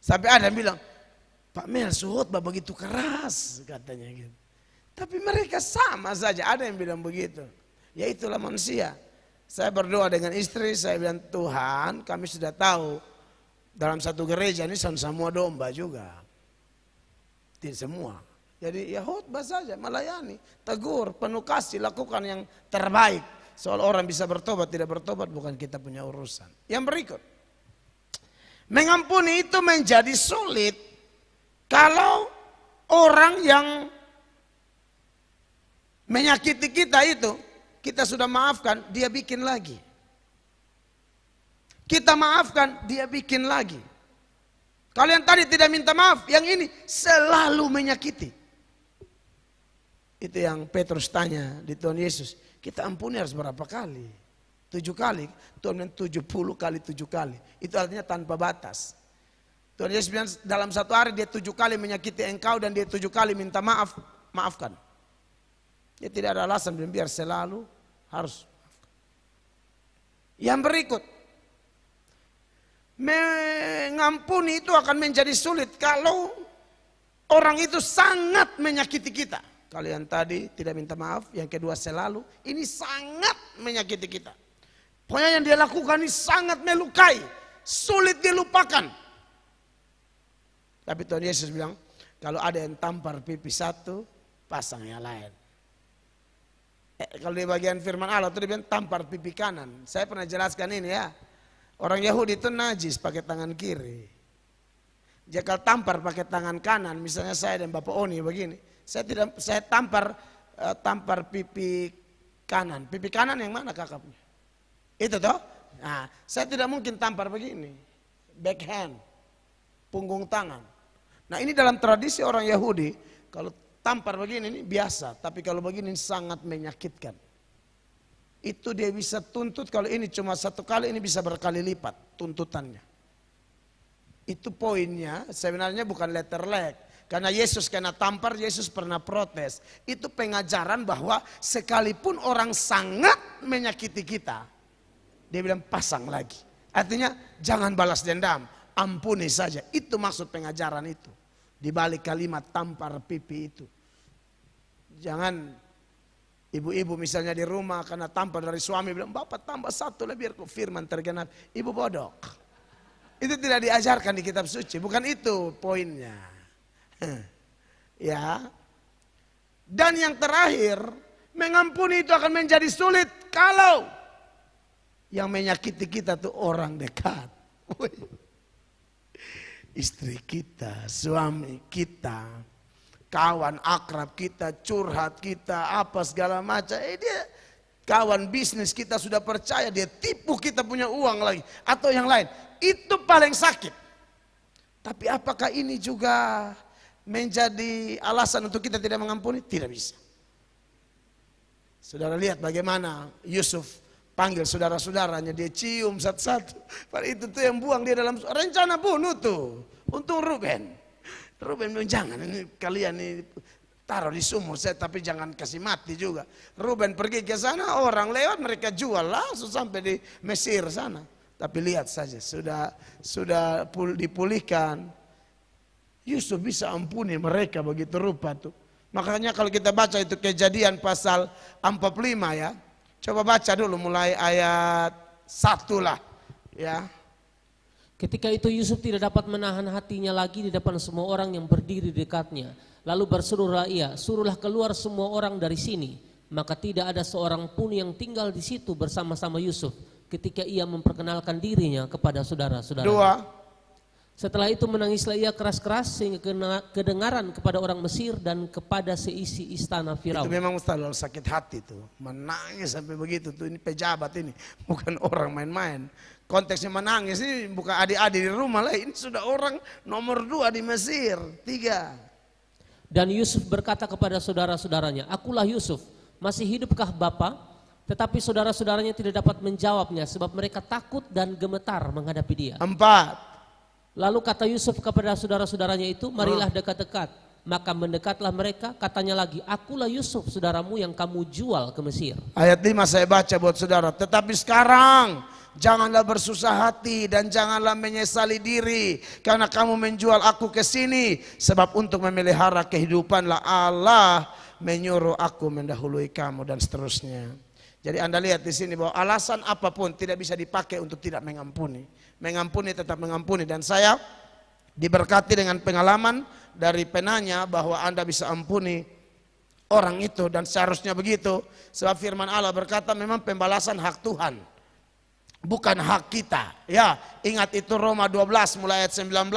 Sampai ada yang bilang, Pak Mel khotbah begitu keras katanya gitu. Tapi mereka sama saja, ada yang bilang begitu. Ya itulah manusia. Saya berdoa dengan istri, saya bilang Tuhan kami sudah tahu dalam satu gereja ini semua domba juga. Tidak semua. Jadi ya khotbah saja, melayani, tegur, penuh kasih, lakukan yang terbaik. Soal orang bisa bertobat, tidak bertobat bukan kita punya urusan. Yang berikut, mengampuni itu menjadi sulit kalau orang yang menyakiti kita itu, kita sudah maafkan, dia bikin lagi. Kita maafkan, dia bikin lagi. Kalau yang tadi tidak minta maaf, yang ini selalu menyakiti. Itu yang Petrus tanya di Tuhan Yesus, kita ampuni harus berapa kali? 7 kali, Tuhan bilang 70 kali 7 kali. Itu artinya tanpa batas. Tuhan Yesus bilang dalam satu hari dia 7 kali menyakiti engkau dan dia 7 kali minta maaf, maafkan. Dia tidak ada alasan biar selalu harus maafkan. Yang berikut, mengampuni itu akan menjadi sulit kalau orang itu sangat menyakiti kita. Kalau yang tadi tidak minta maaf, yang kedua selalu, ini sangat menyakiti kita. Pokoknya yang dia lakukan ini sangat melukai, sulit dilupakan. Tapi Tuhan Yesus bilang, kalau ada yang tampar pipi satu, pasang yang lain. Kalau di bagian firman Allah itu dia bilang tampar pipi kanan. Saya pernah jelaskan ini ya. Orang Yahudi itu najis pakai tangan kiri. Jika tampar pakai tangan kanan, misalnya saya dan Bapak Oni begini, saya tampar pipi kanan. Pipi kanan yang mana kakapnya? Itu toh? Nah, saya tidak mungkin tampar begini. Backhand, punggung tangan. Nah, ini dalam tradisi orang Yahudi, kalau tampar begini ini biasa, tapi kalau begini sangat menyakitkan. Itu dia bisa tuntut, kalau ini cuma 1 kali, ini bisa berkali lipat tuntutannya. Itu poinnya, sebenarnya bukan letter leg. Karena Yesus kena tampar, Yesus pernah protes. Itu pengajaran bahwa sekalipun orang sangat menyakiti kita, dia bilang pasang lagi. Artinya jangan balas dendam, ampuni saja. Itu maksud pengajaran itu. Di balik kalimat tampar pipi itu. Jangan ibu-ibu misalnya di rumah karena tampar dari suami bilang, Bapak tambah 1 lah biar kok firman tergenap. Ibu bodoh. Itu tidak diajarkan di kitab suci, bukan itu poinnya. Ya. Dan yang terakhir, mengampuni itu akan menjadi sulit kalau Yang menyakiti kita tuh orang dekat. Woi. Istri kita, suami kita, kawan akrab kita, curhat kita, apa segala macam. Dia kawan bisnis kita sudah percaya, dia tipu kita punya uang lagi. Atau yang lain. Itu paling sakit. Tapi apakah ini juga menjadi alasan untuk kita tidak mengampuni? Tidak bisa. Saudara lihat bagaimana Yusuf panggil saudara-saudaranya, dia cium satu-satu. Itu tuh yang buang dia dalam rencana bunuh tuh. Untung Ruben bilang jangan ini kalian ini taruh di sumur saya, tapi jangan kasih mati juga. Ruben pergi ke sana, orang lewat mereka jual langsung sampai di Mesir sana. Tapi lihat saja sudah dipulihkan. Yusuf bisa ampuni mereka begitu rupa tuh. Makanya kalau kita baca itu Kejadian pasal 45 ya. Coba baca dulu mulai ayat 1 lah ya. Ketika itu Yusuf tidak dapat menahan hatinya lagi di depan semua orang yang berdiri di dekatnya. Lalu berserulah ia, suruhlah keluar semua orang dari sini. Maka tidak ada seorang pun yang tinggal di situ bersama-sama Yusuf ketika ia memperkenalkan dirinya kepada saudara-saudara. 2. Setelah itu menangislah ia keras-keras sehingga kedengaran kepada orang Mesir dan kepada seisi istana Firaun. Itu memang selalu sakit hati tuh, menangis sampai begitu tuh. Ini pejabat ini, bukan orang main-main. Konteksnya menangis ini bukan adik-adik di rumah lah, ini sudah orang nomor 2 di Mesir. 3. Dan Yusuf berkata kepada saudara-saudaranya, akulah Yusuf, masih hidupkah Bapa? Tetapi saudara-saudaranya tidak dapat menjawabnya sebab mereka takut dan gemetar menghadapi dia. 4. Lalu kata Yusuf kepada saudara-saudaranya itu, marilah dekat-dekat. Maka mendekatlah mereka, katanya lagi, akulah Yusuf saudaramu yang kamu jual ke Mesir. Ayat 5 saya baca buat saudara. Tetapi sekarang janganlah bersusah hati dan janganlah menyesali diri karena kamu menjual aku ke sini. Sebab untuk memelihara kehidupanlah Allah menyuruh aku mendahului kamu, dan seterusnya. Jadi Anda lihat di sini bahwa alasan apapun tidak bisa dipakai untuk tidak mengampuni. Mengampuni tetap mengampuni, dan saya diberkati dengan pengalaman dari penanya bahwa Anda bisa ampuni orang itu, dan seharusnya begitu. Sebab firman Allah berkata memang pembalasan hak Tuhan, bukan hak kita. Ya, ingat itu Roma 12 mulai ayat 19.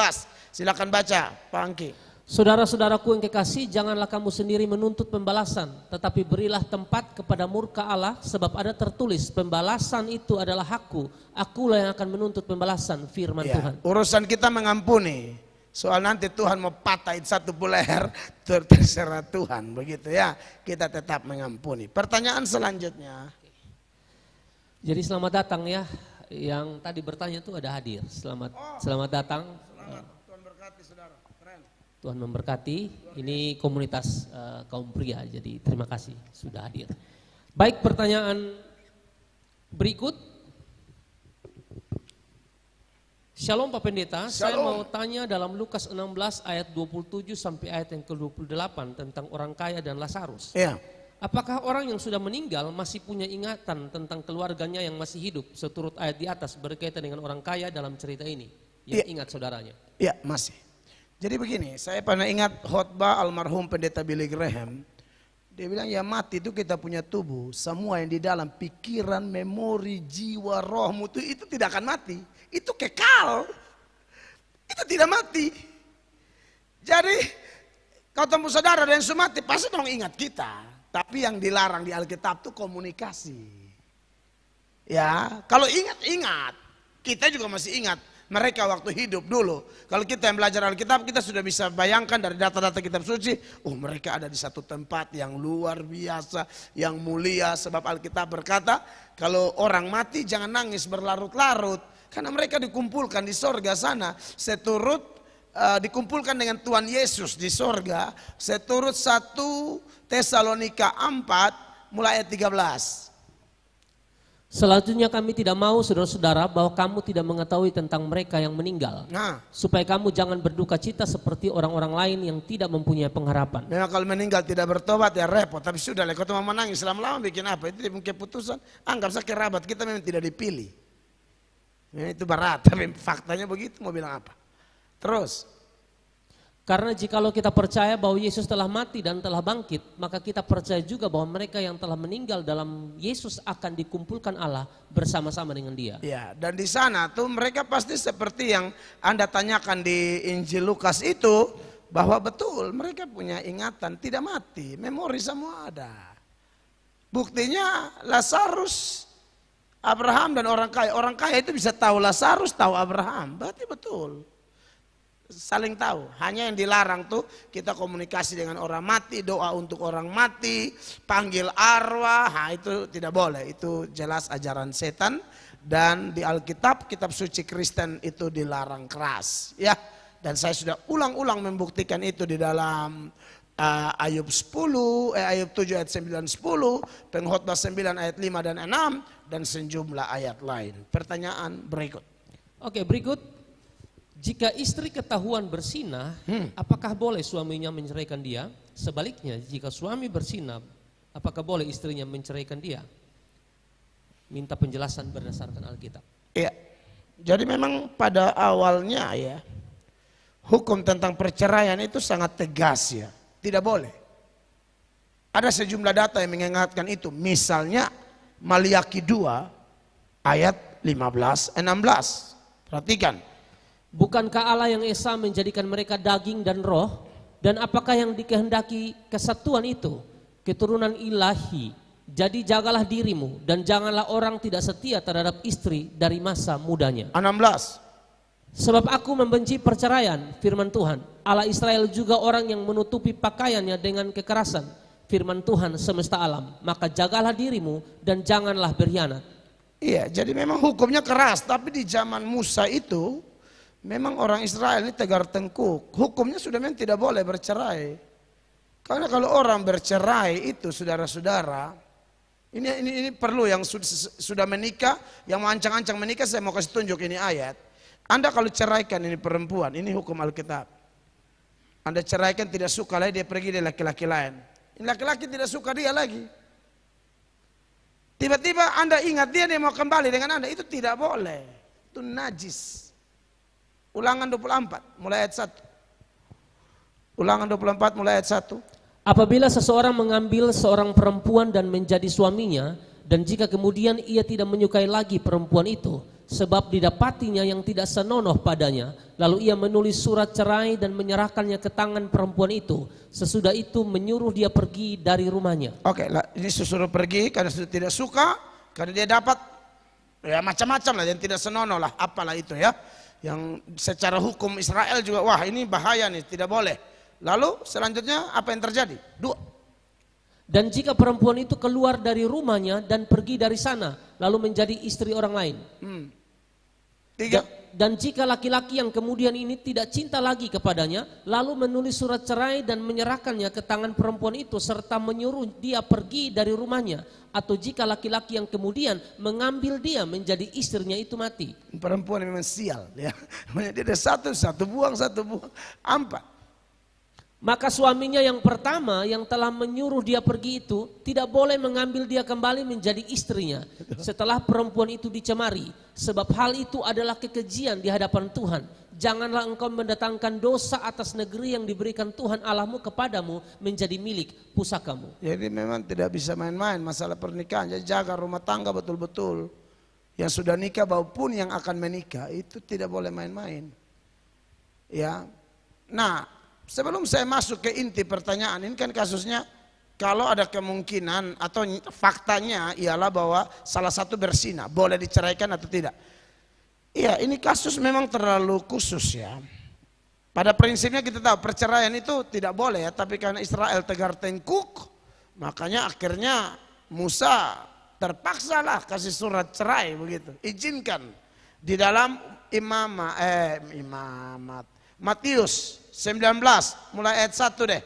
Silakan baca, Pak Angki. Saudara-saudaraku yang kekasih, janganlah kamu sendiri menuntut pembalasan, tetapi berilah tempat kepada murka Allah, sebab ada tertulis, pembalasan itu adalah hakku, akulah yang akan menuntut pembalasan, firman Ya, Tuhan. urusan kita mengampuni. Soal nanti Tuhan mau patahin satu leher, terserah Tuhan, begitu ya. Kita tetap mengampuni. Pertanyaan selanjutnya. Jadi selamat datang ya, yang tadi bertanya itu ada hadir. Selamat datang. Tuhan berkati saudara. Keren. Tuhan memberkati. Ini komunitas kaum pria, jadi terima kasih sudah hadir. Baik, pertanyaan berikut. Shalom Pak Pendeta, saya mau tanya dalam Lukas 16 ayat 27 sampai ayat yang ke-28 tentang orang kaya dan Lazarus. Iya. Apakah orang yang sudah meninggal masih punya ingatan tentang keluarganya yang masih hidup seturut ayat di atas berkaitan dengan orang kaya dalam cerita ini? Yang ingat saudaranya. Iya, masih. Jadi begini, saya pernah ingat khotbah almarhum Pendeta Billy Graham. Dia bilang ya mati itu kita punya tubuh, semua yang di dalam pikiran, memori, jiwa, rohmu itu tidak akan mati. Itu kekal. Itu tidak mati. Jadi kalau temu saudara dan mati pasti dong ingat kita. Tapi yang dilarang di Alkitab itu komunikasi. Ya, kalau ingat. Kita juga masih ingat mereka waktu hidup dulu. Kalau kita yang belajar Alkitab, kita sudah bisa bayangkan dari data-data kitab suci, oh mereka ada di satu tempat yang luar biasa, yang mulia. Sebab Alkitab berkata, kalau orang mati jangan nangis berlarut-larut. Karena mereka dikumpulkan di sorga sana, seturut dikumpulkan dengan Tuhan Yesus di sorga, seturut 1 Tesalonika 4 mulai ayat 13. Selanjutnya kami tidak mau saudara-saudara bahwa kamu tidak mengetahui tentang mereka yang meninggal. Nah, supaya kamu jangan berduka cita seperti orang-orang lain yang tidak mempunyai pengharapan. memang kalau meninggal tidak bertobat ya repot. Tapi sudah lah, kalau mau menangis lama-lama bikin apa? Itu mungkin keputusan. Anggap saja kerabat kita memang tidak dipilih. Memang itu berat, tapi faktanya begitu, mau bilang apa? Terus. Karena jikalau kita percaya bahwa Yesus telah mati dan telah bangkit, maka kita percaya juga bahwa mereka yang telah meninggal dalam Yesus akan dikumpulkan Allah bersama-sama dengan Dia. Ya, dan di sana tuh mereka pasti seperti yang Anda tanyakan di Injil Lukas itu, bahwa betul mereka punya ingatan, tidak mati, memori semua ada. Buktinya Lazarus, Abraham dan orang kaya itu bisa tahu Lazarus, tahu Abraham, berarti betul. Saling tahu, hanya yang dilarang tuh kita komunikasi dengan orang mati, doa untuk orang mati, panggil arwah, nah itu tidak boleh, itu jelas ajaran setan. Dan di Alkitab, kitab suci Kristen itu dilarang keras, ya. Dan saya sudah ulang-ulang membuktikan itu di dalam Ayub 7 ayat 9 10, Pengkhotbah 9 ayat 5 dan 6 dan sejumlah ayat lain. Pertanyaan berikut. Oke, berikut. Jika istri ketahuan bersinah, apakah boleh suaminya menceraikan dia? Sebaliknya, jika suami bersinah, apakah boleh istrinya menceraikan dia? Minta penjelasan berdasarkan Alkitab. Iya, jadi memang pada awalnya ya, hukum tentang perceraian itu sangat tegas ya, tidak boleh. Ada sejumlah data yang mengingatkan itu, misalnya Maliaki 2 ayat 15-16, perhatikan. Bukankah Allah yang Esa menjadikan mereka daging dan roh? Dan apakah yang dikehendaki kesatuan itu? Keturunan ilahi. Jadi jagalah dirimu dan janganlah orang tidak setia terhadap istri dari masa mudanya. 16. Sebab aku membenci perceraian, firman Tuhan. Allah Israel juga orang yang menutupi pakaiannya dengan kekerasan, firman Tuhan semesta alam. Maka jagalah dirimu dan janganlah berkhianat. Iya, jadi memang hukumnya keras, tapi di zaman Musa itu memang orang Israel ini tegar tengkuk. Hukumnya sudah memang tidak boleh bercerai. Karena kalau orang bercerai itu saudara-saudara, ini perlu yang sudah menikah, yang mengancang-ancang menikah, saya mau kasih tunjuk ini ayat. Anda kalau ceraikan ini perempuan, ini hukum Alkitab. Anda ceraikan tidak suka lagi, dia pergi dari laki-laki lain. Ini laki-laki tidak suka dia lagi. Tiba-tiba Anda ingat dia mau kembali dengan Anda, itu tidak boleh. Itu najis. Ulangan 24 mulai ayat 1. Ulangan 24 mulai ayat 1. Apabila seseorang mengambil seorang perempuan dan menjadi suaminya, dan jika kemudian ia tidak menyukai lagi perempuan itu, sebab didapatinya yang tidak senonoh padanya, lalu ia menulis surat cerai dan menyerahkannya ke tangan perempuan itu, sesudah itu menyuruh dia pergi dari rumahnya. Oke, ini suruh pergi karena sudah tidak suka, karena dia dapat ya macam-macam lah, yang tidak senonoh lah, apalah itu ya. Yang secara hukum Israel juga, wah ini bahaya nih, tidak boleh. Lalu selanjutnya apa yang terjadi? 2. Dan jika perempuan itu keluar dari rumahnya dan pergi dari sana, lalu menjadi istri orang lain. 3. Dan jika laki-laki yang kemudian ini tidak cinta lagi kepadanya, lalu menulis surat cerai dan menyerahkannya ke tangan perempuan itu serta menyuruh dia pergi dari rumahnya, atau jika laki-laki yang kemudian mengambil dia menjadi istrinya itu mati. Perempuan memang sial ya. Dia ada satu buang, 4. Maka suaminya yang pertama yang telah menyuruh dia pergi itu tidak boleh mengambil dia kembali menjadi istrinya setelah perempuan itu dicemari, sebab hal itu adalah kekejian di hadapan Tuhan. Janganlah engkau mendatangkan dosa atas negeri yang diberikan Tuhan Allahmu kepadamu menjadi milik pusakamu. Jadi memang tidak bisa main-main masalah pernikahan. Jadi jaga rumah tangga betul-betul. Yang sudah nikah maupun yang akan menikah itu tidak boleh main-main. Ya. Nah, sebelum saya masuk ke inti pertanyaan, ini kan kasusnya kalau ada kemungkinan atau faktanya ialah bahwa salah satu bersinah, boleh diceraikan atau tidak. Iya, ini kasus memang terlalu khusus ya. Pada prinsipnya kita tahu perceraian itu tidak boleh ya, tapi karena Israel tegar tengkuk, makanya akhirnya Musa terpaksalah kasih surat cerai begitu. Izinkan di dalam imamat. Matius 19 mulai ayat 1 deh.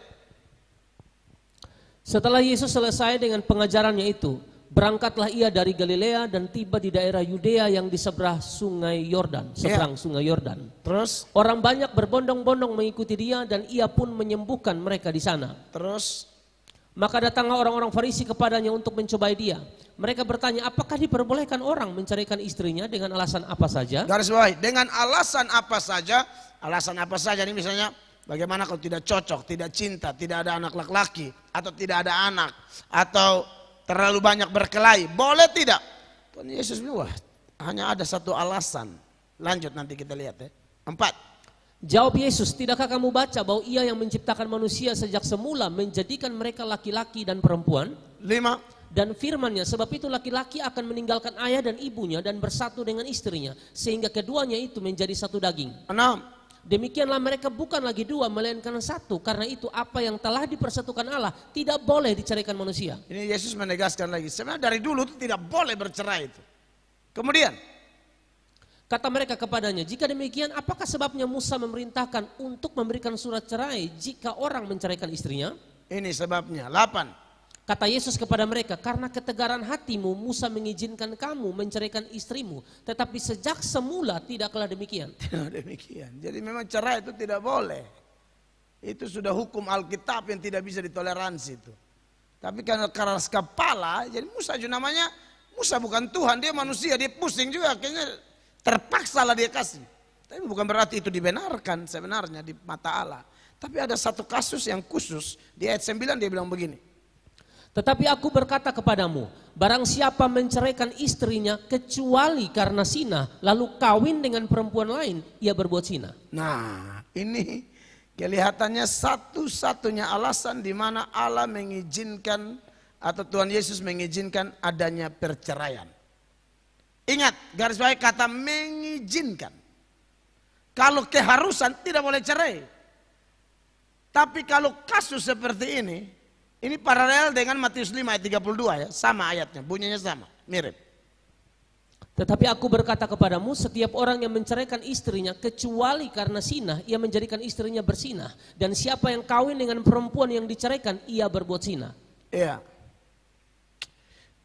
Setelah Yesus selesai dengan pengajarannya itu, berangkatlah ia dari Galilea dan tiba di daerah Yudea yang di seberang sungai Yordan, sungai Yordan. Terus orang banyak berbondong-bondong mengikuti dia dan ia pun menyembuhkan mereka di sana. Terus maka datanglah orang-orang Farisi kepadanya untuk mencobai dia. Mereka bertanya, apakah diperbolehkan orang menceraikan istrinya dengan alasan apa saja? Garis bawahi, dengan alasan apa saja? Alasan apa saja ini misalnya Bagaimana kalau tidak cocok, tidak cinta, tidak ada anak laki-laki, atau tidak ada anak, atau terlalu banyak berkelahi, boleh tidak? Tuhan Yesus bilang, wah, hanya ada satu alasan. Lanjut nanti kita lihat ya. 4. Jawab Yesus, tidakkah kamu baca bahwa Ia yang menciptakan manusia sejak semula menjadikan mereka laki-laki dan perempuan? 5. Dan firman-Nya, sebab itu laki-laki akan meninggalkan ayah dan ibunya dan bersatu dengan istrinya, sehingga keduanya itu menjadi satu daging. 6. Demikianlah mereka bukan lagi dua, melainkan satu. Karena itu apa yang telah dipersatukan Allah tidak boleh diceraikan manusia. Ini Yesus menegaskan lagi, sebenarnya dari dulu itu tidak boleh bercerai itu. Kemudian, kata mereka kepadanya, jika demikian apakah sebabnya Musa memerintahkan untuk memberikan surat cerai jika orang menceraikan istrinya? ini sebabnya. 8. Kata Yesus kepada mereka, karena ketegaran hatimu Musa mengizinkan kamu menceraikan istrimu, tetapi sejak semula tidaklah demikian. Tidak demikian. Jadi memang cerai itu tidak boleh. Itu sudah hukum Alkitab yang tidak bisa ditoleransi itu. Tapi karena keras kepala, jadi Musa juga namanya, Musa bukan Tuhan, dia manusia, dia pusing juga, akhirnya terpaksa lah dia kasih. Tapi bukan berarti itu dibenarkan sebenarnya di mata Allah. Tapi ada satu kasus yang khusus, di ayat 9 dia bilang begini. Tetapi aku berkata kepadamu, barang siapa menceraikan istrinya kecuali karena zina, lalu kawin dengan perempuan lain, ia berbuat zina. Nah, ini kelihatannya satu-satunya alasan di mana Allah mengizinkan atau Tuhan Yesus mengizinkan adanya perceraian. Ingat, garis bawah kata mengizinkan. Kalau keharusan tidak boleh cerai. Tapi kalau kasus seperti ini paralel dengan Matius 5 ayat 32 ya, sama ayatnya, bunyinya sama, mirip. Tetapi aku berkata kepadamu, setiap orang yang menceraikan istrinya kecuali karena zina, ia menjadikan istrinya berzinah. Dan siapa yang kawin dengan perempuan yang diceraikan, ia berbuat zina. Iya.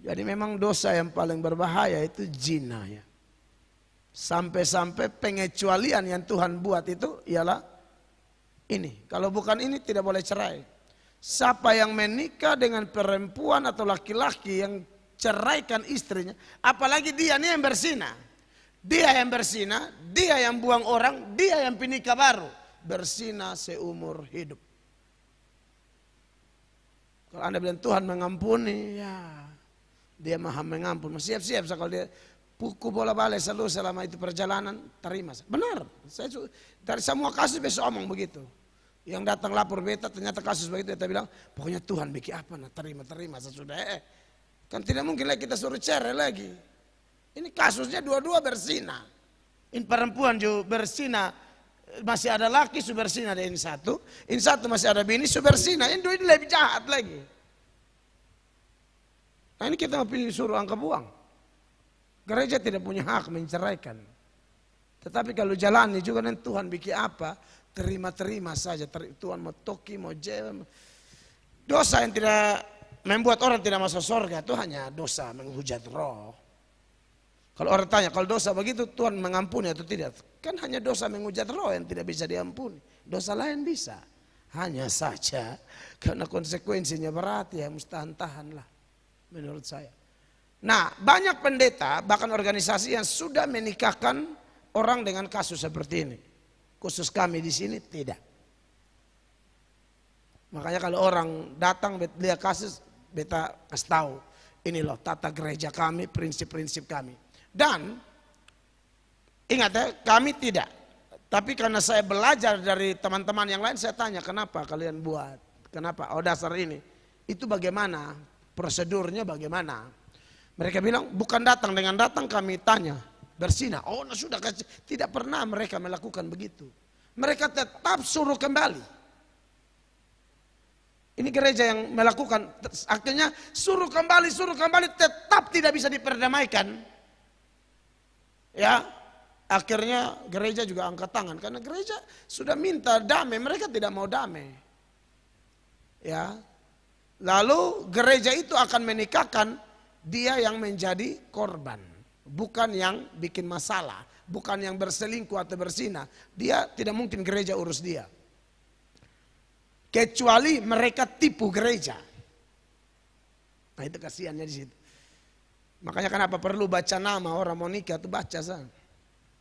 Jadi memang dosa yang paling berbahaya itu zina ya. Sampai-sampai pengecualian yang Tuhan buat itu ialah ini. Kalau bukan ini tidak boleh cerai. Siapa yang menikah dengan perempuan atau laki-laki yang ceraikan istrinya, apalagi dia nih yang berzina. Dia yang berzina, dia yang buang orang, dia yang penikah baru. Berzina seumur hidup. Kalau Anda bilang Tuhan mengampuni, ya dia maha mengampuni. Siap-siap kalau dia pukul bola balik selalu selama itu perjalanan, terima. Benar, saya dari semua kasus besok omong begitu. Yang datang lapor beta ternyata kasus begitu, beta bilang pokoknya Tuhan bikin apa, nah terima sesudah. Kan tidak mungkin lagi kita suruh cerai lagi. Ini kasusnya dua-dua berzina. Ini perempuan juga berzina, masih ada laki su berzina ada ini satu masih ada bini su berzina. Ini lebih jahat lagi. Nah ini kita mau pilih suruh angka buang. Gereja tidak punya hak menceraikan. Tetapi kalau jalani juga nanti Tuhan bikin apa, terima saja. Tuhan mau toki, mau jel. Dosa yang tidak membuat orang tidak masuk surga itu hanya dosa menghujat roh. Kalau orang tanya, kalau dosa begitu Tuhan mengampuni atau tidak? Kan hanya dosa menghujat roh yang tidak bisa diampuni. Dosa lain bisa. Hanya saja karena konsekuensinya berat ya tahan-tahanlah menurut saya. Nah banyak pendeta bahkan organisasi yang sudah menikahkan orang dengan kasus seperti ini. Khusus kami di sini tidak. Makanya kalau orang datang lihat kasus, beta kasih tahu, ini loh tata gereja kami, prinsip-prinsip kami. Dan ingat ya, kami tidak. Tapi karena saya belajar dari teman-teman yang lain, saya tanya kenapa kalian buat, kenapa? Oh dasar ini, itu bagaimana? Prosedurnya bagaimana? Mereka bilang bukan datang, dengan datang kami tanya. Berzina, oh nah sudah, tidak pernah mereka melakukan begitu. Mereka tetap suruh kembali. Ini gereja yang melakukan, akhirnya suruh kembali tetap tidak bisa diperdamaikan. Ya, akhirnya gereja juga angkat tangan karena gereja sudah minta damai, mereka tidak mau damai. Ya, lalu gereja itu akan menikahkan dia yang menjadi korban, bukan yang bikin masalah, bukan yang berselingkuh atau berzina. Dia tidak mungkin gereja urus dia. Kecuali mereka tipu gereja. Nah itu kasihannya di situ. Makanya kenapa perlu baca nama orang mau nikah itu baca sana.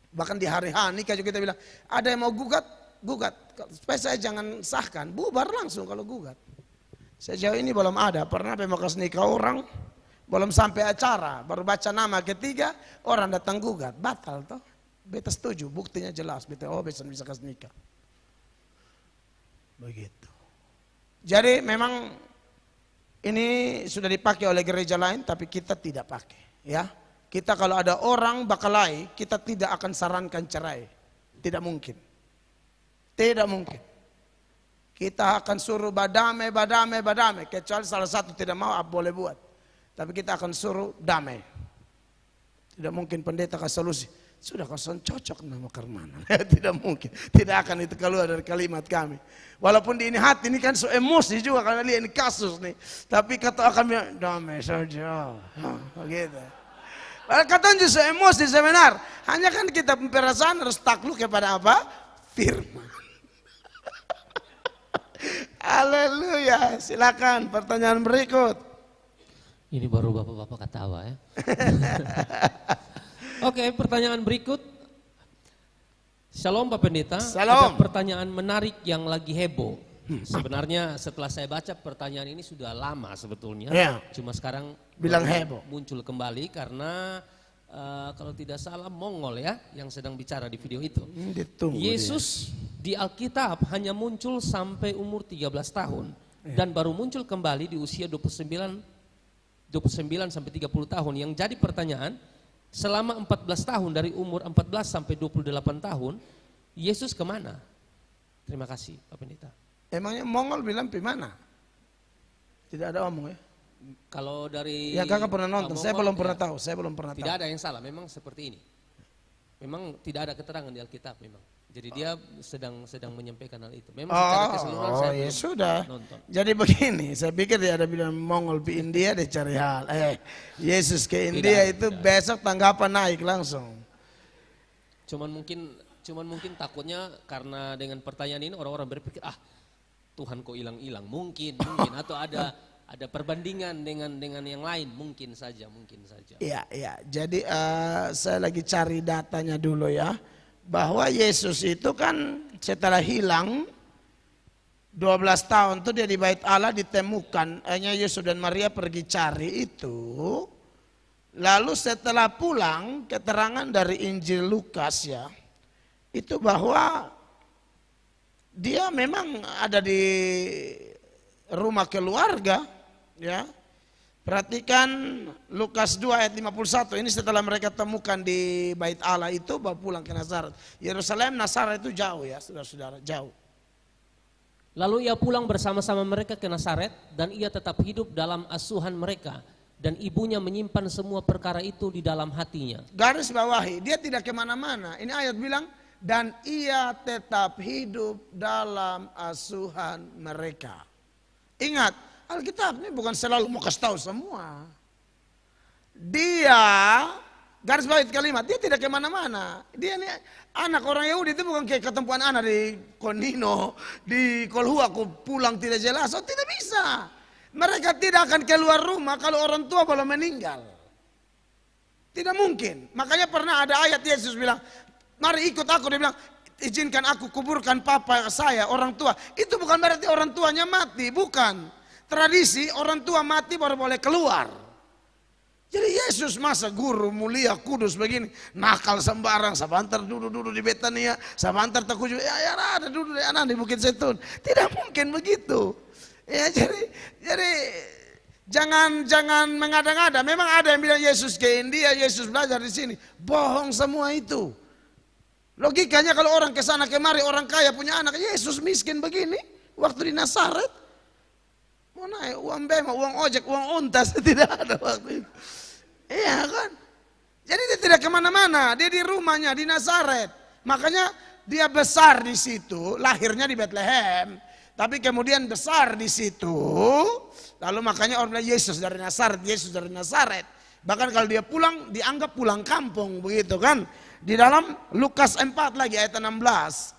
Bahkan di hari H nikah juga kita bilang ada yang mau gugat gugat. Supaya saya jangan sahkan, bubar langsung kalau gugat. Sejauh ini belum ada, pernah pemakas nikah orang, belum sampai acara, baru baca nama ketiga, orang datang gugat, batal toh. Beta setuju, buktinya jelas, beta bisa kasih nikah. Begitu. Jadi memang ini sudah dipakai oleh gereja lain, tapi kita tidak pakai. Ya, kita kalau ada orang bakalai, kita tidak akan sarankan cerai, tidak mungkin, tidak mungkin. Kita akan suruh badamai, kecuali salah satu tidak mau, boleh buat. Tapi kita akan suruh damai. Tidak mungkin pendeta kasih solusi. Sudah kosong cocok nama Karmana. Tidak mungkin. Tidak akan itu keluar dari kalimat kami. Walaupun di ini hati ini kan so emosi juga karena lihat ini kasus nih. Tapi kata akan bilang damai saja. Begitu. Kata justru emosi sebenar. Hanya kan kita perasaan harus takluk kepada apa? Firman. Haleluya. Silakan pertanyaan berikut. Ini baru bapak-bapak ketawa ya. Oke, pertanyaan berikut. Shalom Pak Pendeta. Shalom. Ada pertanyaan menarik yang lagi heboh. Sebenarnya setelah saya baca pertanyaan ini sudah lama sebetulnya. Ya. Cuma sekarang Bilang heboh. muncul kembali karena kalau tidak salah Mongol ya yang sedang bicara di video itu. Ditunggu Yesus di Alkitab hanya muncul sampai umur 13 tahun. Dan baru muncul kembali di usia 29 sampai 30 tahun. Yang jadi pertanyaan, selama 14 tahun dari umur 14 sampai 28 tahun, Yesus kemana? Terima kasih Pak Pendeta. Emangnya Mongol bilang mana? Tidak ada omong ya? Kalau dari Ya kakak pernah nonton, Mongol, saya belum pernah ya, tahu, saya belum pernah tahu. tidak ada yang salah, memang seperti ini. Memang tidak ada keterangan di Alkitab memang. Jadi dia sedang menyampaikan hal itu. Memang secara keseluruhan saya ya belum sudah. nonton. Jadi begini, saya pikir dia ada bilang Mongol di India dia cari hal. Yesus ke India itu besok tanggapan naik langsung. Cuman mungkin takutnya karena dengan pertanyaan ini orang-orang berpikir Tuhan kok hilang-hilang, mungkin atau ada perbandingan dengan yang lain, mungkin saja. Iya. Jadi saya lagi cari datanya dulu ya. Bahwa Yesus itu kan setelah hilang 12 tahun tuh dia di Bait Allah ditemukan. Hanya Yesus dan Maria pergi cari itu. Lalu setelah pulang, keterangan dari Injil Lukas ya. Itu bahwa dia memang ada di rumah keluarga ya. Perhatikan Lukas 2 ayat 51, ini setelah mereka temukan di Bait Allah itu bawa pulang ke Nazaret. Yerusalem, Nazaret itu jauh ya saudara-saudara, jauh. Lalu ia pulang bersama-sama mereka ke Nazaret dan ia tetap hidup dalam asuhan mereka. Dan ibunya menyimpan semua perkara itu di dalam hatinya. Garis bawahi, dia tidak kemana-mana. Ini ayat bilang, dan ia tetap hidup dalam asuhan mereka. Ingat, Alkitab ini bukan selalu mau kasih tahu semua. Dia, garis bawah kalimat, dia tidak kemana-mana. Dia ini anak orang Yahudi itu bukan kayak ketempuan anak di Konino, di Kolhua, aku pulang tidak jelas. Oh tidak bisa. Mereka tidak akan keluar rumah kalau orang tua belum meninggal. Tidak mungkin. Makanya pernah ada ayat Yesus bilang, mari ikut aku. Dia bilang, izinkan aku kuburkan papa saya, orang tua. Itu bukan berarti orang tuanya mati, bukan. Tradisi orang tua mati baru boleh keluar. Jadi Yesus masa guru mulia kudus begini nakal sembarang, sabantar duduk di Betania, sabantar takut juga ya ada duduk di anak di Bukit Zaitun. Tidak mungkin begitu. Ya jadi jangan mengada-ngada. Memang ada yang bilang Yesus ke India, Yesus belajar di sini. Bohong semua itu. Logikanya kalau orang ke sana kemari orang kaya punya anak, Yesus miskin begini waktu di Nazaret. Mau naik uang bema, uang ojek, uang untas tidak ada waktu itu. Iya kan? Jadi dia tidak kemana-mana, dia di rumahnya di Nazaret. Makanya dia besar di situ, lahirnya di Bethlehem, tapi kemudian besar di situ. Lalu makanya orang bilang Yesus dari Nazaret, Yesus dari Nazaret. Bahkan kalau dia pulang dianggap pulang kampung begitu kan? Di dalam Lukas 4 lagi ayat 16.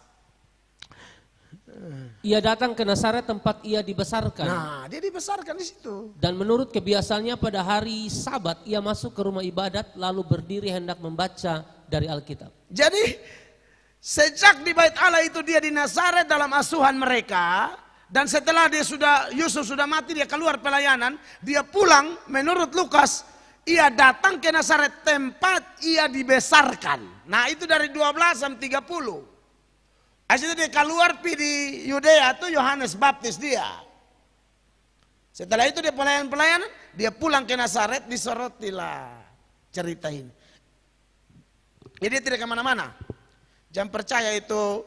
Ia datang ke Nazaret tempat ia dibesarkan. Nah, dia dibesarkan di situ. Dan menurut kebiasaannya pada hari Sabat ia masuk ke rumah ibadat lalu berdiri hendak membaca dari Alkitab. Jadi Sejak di Bait Allah itu dia di Nazaret dalam asuhan mereka. Dan setelah Yusuf sudah mati, dia keluar pelayanan. Dia pulang, menurut Lukas, ia datang ke Nazaret, tempat ia dibesarkan. Nah itu dari 12 sampai 30. Habis itu dia keluar pergi di Yudea, itu Yohanes Baptis dia. Setelah itu dia pelayanan, dia pulang ke Nazaret, disorotilah cerita ini. Jadi dia tidak kemana-mana. Jangan percaya itu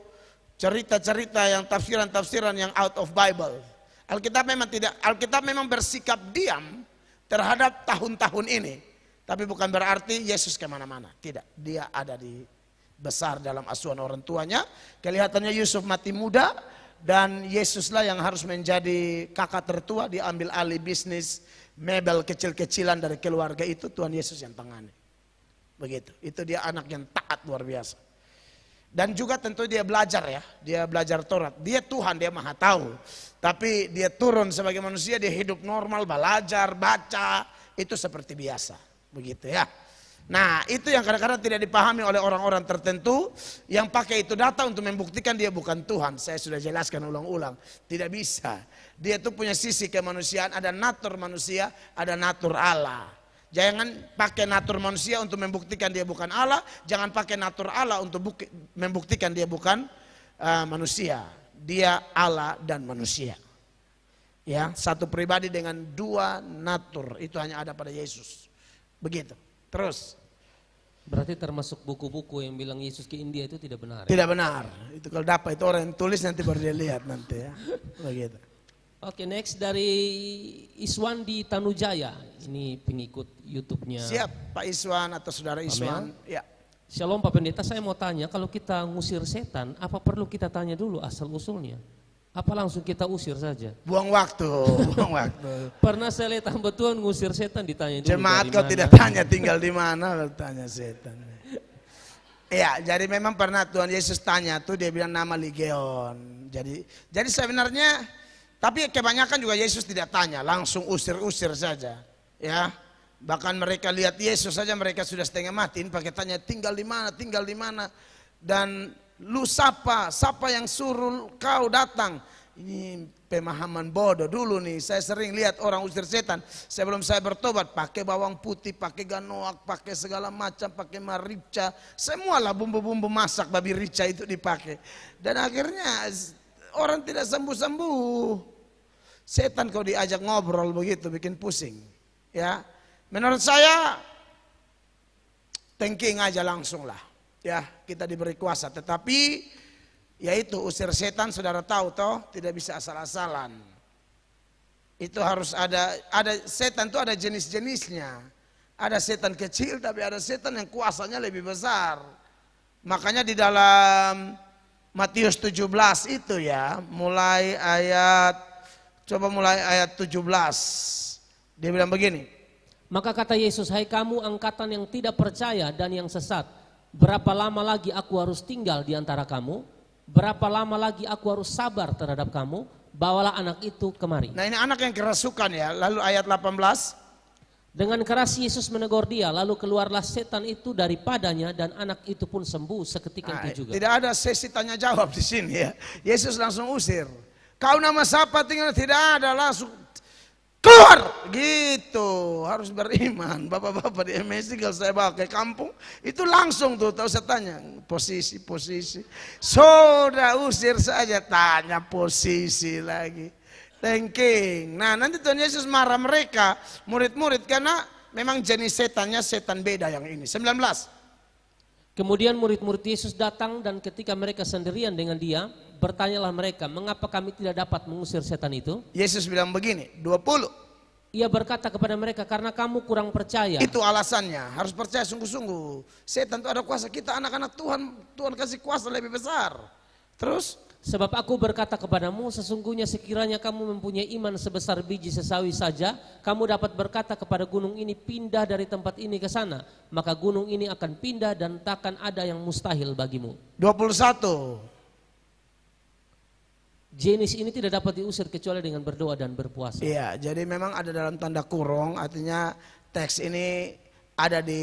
cerita-cerita yang tafsiran-tafsiran yang out of Bible. Alkitab memang bersikap diam terhadap tahun-tahun ini. Tapi bukan berarti Yesus kemana-mana. Tidak, dia ada di besar dalam asuhan orang tuanya. Kelihatannya Yusuf mati muda. Dan Yesuslah yang harus menjadi kakak tertua. Dia ambil alih bisnis mebel kecil-kecilan dari keluarga itu. Tuhan Yesus yang tangani. Begitu, itu dia anak yang taat luar biasa. Dan juga tentu dia belajar ya. Dia belajar Taurat. Dia Tuhan, dia maha tahu. Tapi dia turun sebagai manusia, dia hidup normal, belajar, baca. Itu seperti biasa. Begitu ya. Nah itu yang kadang-kadang tidak dipahami oleh orang-orang tertentu. Yang pakai itu data untuk membuktikan dia bukan Tuhan. Saya sudah jelaskan ulang-ulang. Tidak bisa. Dia tuh punya sisi kemanusiaan. Ada natur manusia, ada natur Allah. Jangan pakai natur manusia untuk membuktikan dia bukan Allah. Jangan pakai natur Allah untuk membuktikan dia bukan manusia. Dia Allah dan manusia. Ya, satu pribadi dengan dua natur. Itu hanya ada pada Yesus. Begitu. Terus. Berarti termasuk buku-buku yang bilang Yesus ke India itu tidak benar. Tidak benar. Itu kalau dapat itu orang yang tulis nanti baru dia lihat nanti ya. Begitu. Oke, next dari Iswan di Tanujaya. Ini pengikut YouTube-nya. Siap, Pak Iswan atau Saudara Iswan. Ya. Shalom Pak Pendeta, saya mau tanya, kalau kita ngusir setan, apa perlu kita tanya dulu asal-usulnya? Apa langsung kita usir saja? Buang waktu, buang waktu. Pernah saya lihat hamba Tuhan ngusir setan ditanya dulu. Jemaat kau tidak tanya tinggal di mana, kau tanya setan. Ya, jadi memang pernah Tuhan Yesus tanya tuh, dia bilang nama Legion. Jadi sebenarnya, tapi kebanyakan juga Yesus tidak tanya, langsung usir-usir saja. Ya, bahkan mereka lihat Yesus saja mereka sudah setengah mati, pakai tanya tinggal di mana, tinggal di mana. Dan lu siapa yang suruh kau datang? Ini pemahaman bodoh dulu nih. Saya sering lihat orang usir setan sebelum saya bertobat, pakai bawang putih, pakai ganoak, pakai segala macam, pakai merica, semualah bumbu-bumbu masak babi rica itu dipakai. Dan akhirnya orang tidak sembuh-sembuh. Setan kau diajak ngobrol begitu bikin pusing. Ya, menurut saya thinking aja langsung lah. Ya, kita diberi kuasa, tetapi yaitu usir setan saudara tahu toh tidak bisa asal-asalan. Itu harus ada setan itu ada jenis-jenisnya. Ada setan kecil tapi ada setan yang kuasanya lebih besar. Makanya di dalam Matius 17 itu ya, mulai ayat 17. Dia bilang begini. Maka kata Yesus, hai kamu angkatan yang tidak percaya dan yang sesat. Berapa lama lagi aku harus tinggal di antara kamu? Berapa lama lagi aku harus sabar terhadap kamu? Bawalah anak itu kemari. Nah ini anak yang kerasukan ya. Lalu ayat 18. Dengan keras Yesus menegur dia. Lalu keluarlah setan itu daripadanya dan anak itu pun sembuh seketika itu juga. Tidak ada sesi tanya jawab di sini ya. Yesus langsung usir. Kau nama siapa tinggal? Tidak ada, langsung keluar gitu. Harus beriman. Bapak-bapak di MSC kalau saya bawa ke kampung itu langsung tuh tahu saya tanya posisi. Sudah usir saja tanya posisi lagi. Thinking. Nah nanti Tuhan Yesus marah mereka murid-murid karena memang jenis setannya setan beda yang ini. 19. Kemudian murid-murid Yesus datang dan ketika mereka sendirian dengan dia, bertanyalah mereka, mengapa kami tidak dapat mengusir setan itu? Yesus bilang begini, 20. Ia berkata kepada mereka, karena kamu kurang percaya. Itu alasannya, harus percaya sungguh-sungguh. Setan itu ada kuasa, kita anak-anak Tuhan, Tuhan kasih kuasa lebih besar. Terus? Sebab aku berkata kepadamu, sesungguhnya sekiranya kamu mempunyai iman sebesar biji sesawi saja, kamu dapat berkata kepada gunung ini, pindah dari tempat ini ke sana. Maka gunung ini akan pindah dan takkan ada yang mustahil bagimu. 21. Jenis ini tidak dapat diusir kecuali dengan berdoa dan berpuasa. Iya, jadi memang ada dalam tanda kurung, artinya teks ini ada di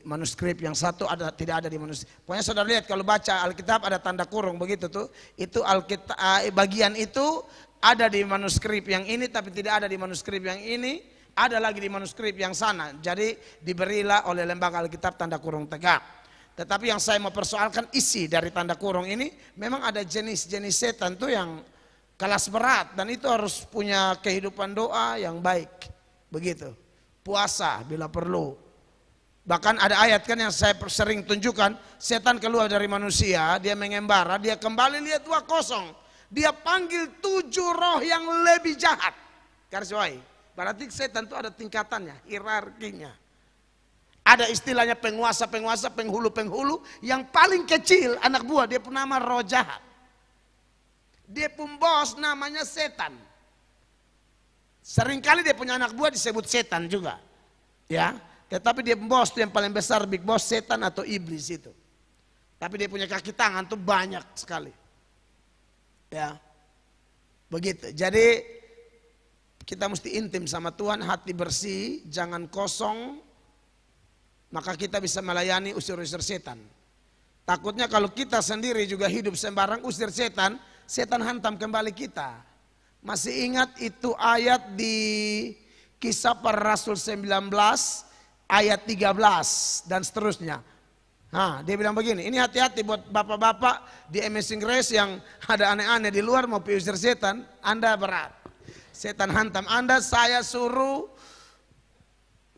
manuskrip, yang satu tidak ada di manuskrip. Pokoknya saudara lihat kalau baca Alkitab ada tanda kurung begitu tuh. Itu Alkitab bagian itu ada di manuskrip yang ini tapi tidak ada di manuskrip yang ini, ada lagi di manuskrip yang sana. Jadi diberilah oleh lembaga Alkitab tanda kurung tegak. Tetapi yang saya mau persoalkan isi dari tanda kurung ini, memang ada jenis-jenis setan tuh yang kelas berat dan itu harus punya kehidupan doa yang baik. Begitu. Puasa bila perlu. Bahkan ada ayat kan yang saya sering tunjukkan, setan keluar dari manusia, dia mengembara, dia kembali lihat dua kosong. Dia panggil 7 roh yang lebih jahat. Garis bawahi. Berarti setan itu ada tingkatannya, hierarkinya. Ada istilahnya penguasa-penguasa, penghulu-penghulu, yang paling kecil anak buah dia pun nama roh jahat. Dia pun bos namanya setan. Seringkali dia punya anak buah disebut setan juga. Ya. Tetapi dia bos itu yang paling besar, big boss, setan atau iblis itu. Tapi dia punya kaki tangan tuh banyak sekali. Ya. Begitu. Jadi kita mesti intim sama Tuhan, hati bersih, jangan kosong. Maka kita bisa melayani usir-usir setan. Takutnya kalau kita sendiri juga hidup sembarang usir setan, setan hantam kembali kita. Masih ingat itu ayat di Kisah Para Rasul 19 ayat 13 dan seterusnya. Nah, dia bilang begini, ini hati-hati buat bapak-bapak di Amazing Grace yang ada aneh-aneh di luar mau usir setan, Anda berat. Setan hantam Anda, saya suruh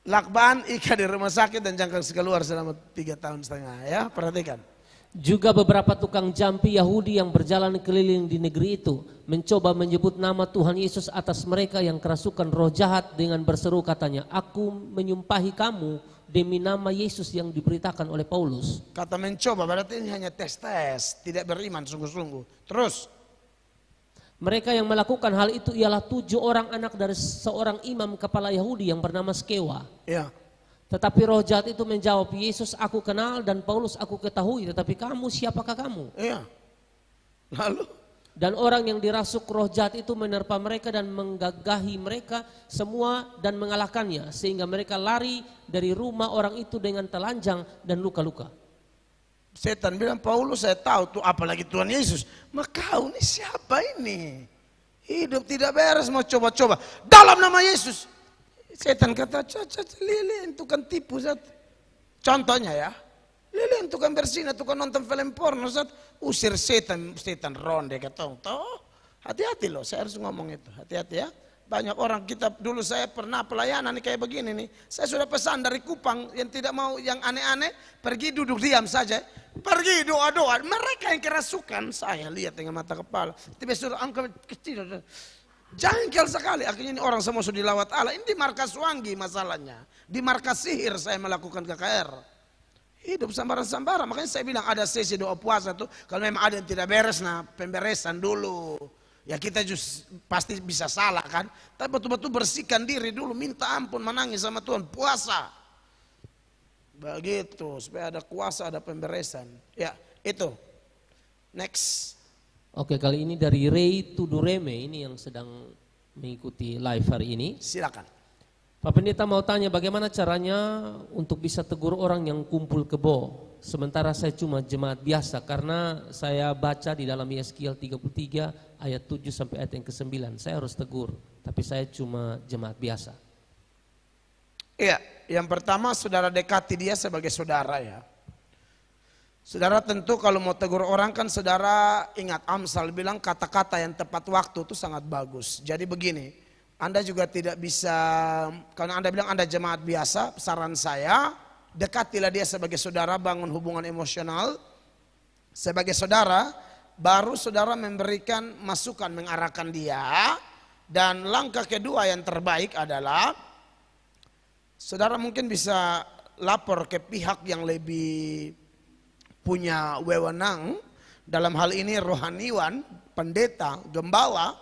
lakban ikat di rumah sakit dan jangan keluar selama 3,5 tahun ya, perhatikan. Juga beberapa tukang jampi Yahudi yang berjalan keliling di negeri itu mencoba menyebut nama Tuhan Yesus atas mereka yang kerasukan roh jahat dengan berseru katanya, aku menyumpahi kamu demi nama Yesus yang diberitakan oleh Paulus. Kata mencoba berarti ini hanya tes-tes, tidak beriman sungguh-sungguh. Terus mereka yang melakukan hal itu ialah 7 orang anak dari seorang imam kepala Yahudi yang bernama Skewa. ya. Tetapi roh jahat itu menjawab, Yesus aku kenal dan Paulus aku ketahui, tetapi kamu siapakah kamu? Iya. Lalu? Dan orang yang dirasuk roh jahat itu menerpa mereka dan menggagahi mereka semua dan mengalahkannya. Sehingga mereka lari dari rumah orang itu dengan telanjang dan luka-luka. Setan bilang, Paulus saya tahu tuh apalagi Tuhan Yesus. Maka kau ini siapa ini? Hidup tidak beres mau coba-coba. Dalam nama Yesus. Setan kata, lilin tukang tipu Zat. Contohnya ya, lilin tukang bersina, tukang nonton film porno Zat. Usir setan ronde kata, toh hati-hati loh, saya harus ngomong itu, hati-hati ya. Banyak orang kita, dulu saya pernah pelayanan kayak begini nih. Saya sudah pesan dari Kupang yang tidak mau yang aneh-aneh, pergi duduk diam saja. Pergi doa-doa, mereka yang kerasukan, saya lihat dengan mata kepala. Tiba suruh angkat kecil. Jangkel sekali, akhirnya ini orang semua sudah dilawat Allah. Ini di markas Wangi masalahnya. Di markas sihir saya melakukan KKR. Hidup sambaran-sambaran, makanya saya bilang ada sesi doa puasa tuh. Kalau memang ada yang tidak beres, nah pemberesan dulu. Ya kita pasti bisa salah kan. Tapi betul-betul bersihkan diri dulu, minta ampun, menangis sama Tuhan, puasa. Begitu, supaya ada kuasa, ada pemberesan. Ya itu, next. Oke, kali ini dari Ray Tudureme, ini yang sedang mengikuti live hari ini. Silakan. Pak Pendeta mau tanya bagaimana caranya untuk bisa tegur orang yang kumpul kebo. Sementara saya cuma jemaat biasa karena saya baca di dalam Yeskiel 33 ayat 7 sampai ayat yang ke-9. Saya harus tegur, tapi saya cuma jemaat biasa. Iya, yang pertama saudara dekati dia sebagai saudara ya. Saudara tentu kalau mau tegur orang kan saudara ingat Amsal bilang kata-kata yang tepat waktu itu sangat bagus. Jadi begini, Anda juga tidak bisa, karena Anda bilang Anda jemaat biasa, saran saya dekatilah dia sebagai saudara, bangun hubungan emosional. Sebagai saudara, baru saudara memberikan masukan, mengarahkan dia. Dan langkah kedua yang terbaik adalah saudara mungkin bisa lapor ke pihak yang lebih punya wewenang, dalam hal ini rohaniwan, pendeta, gembala,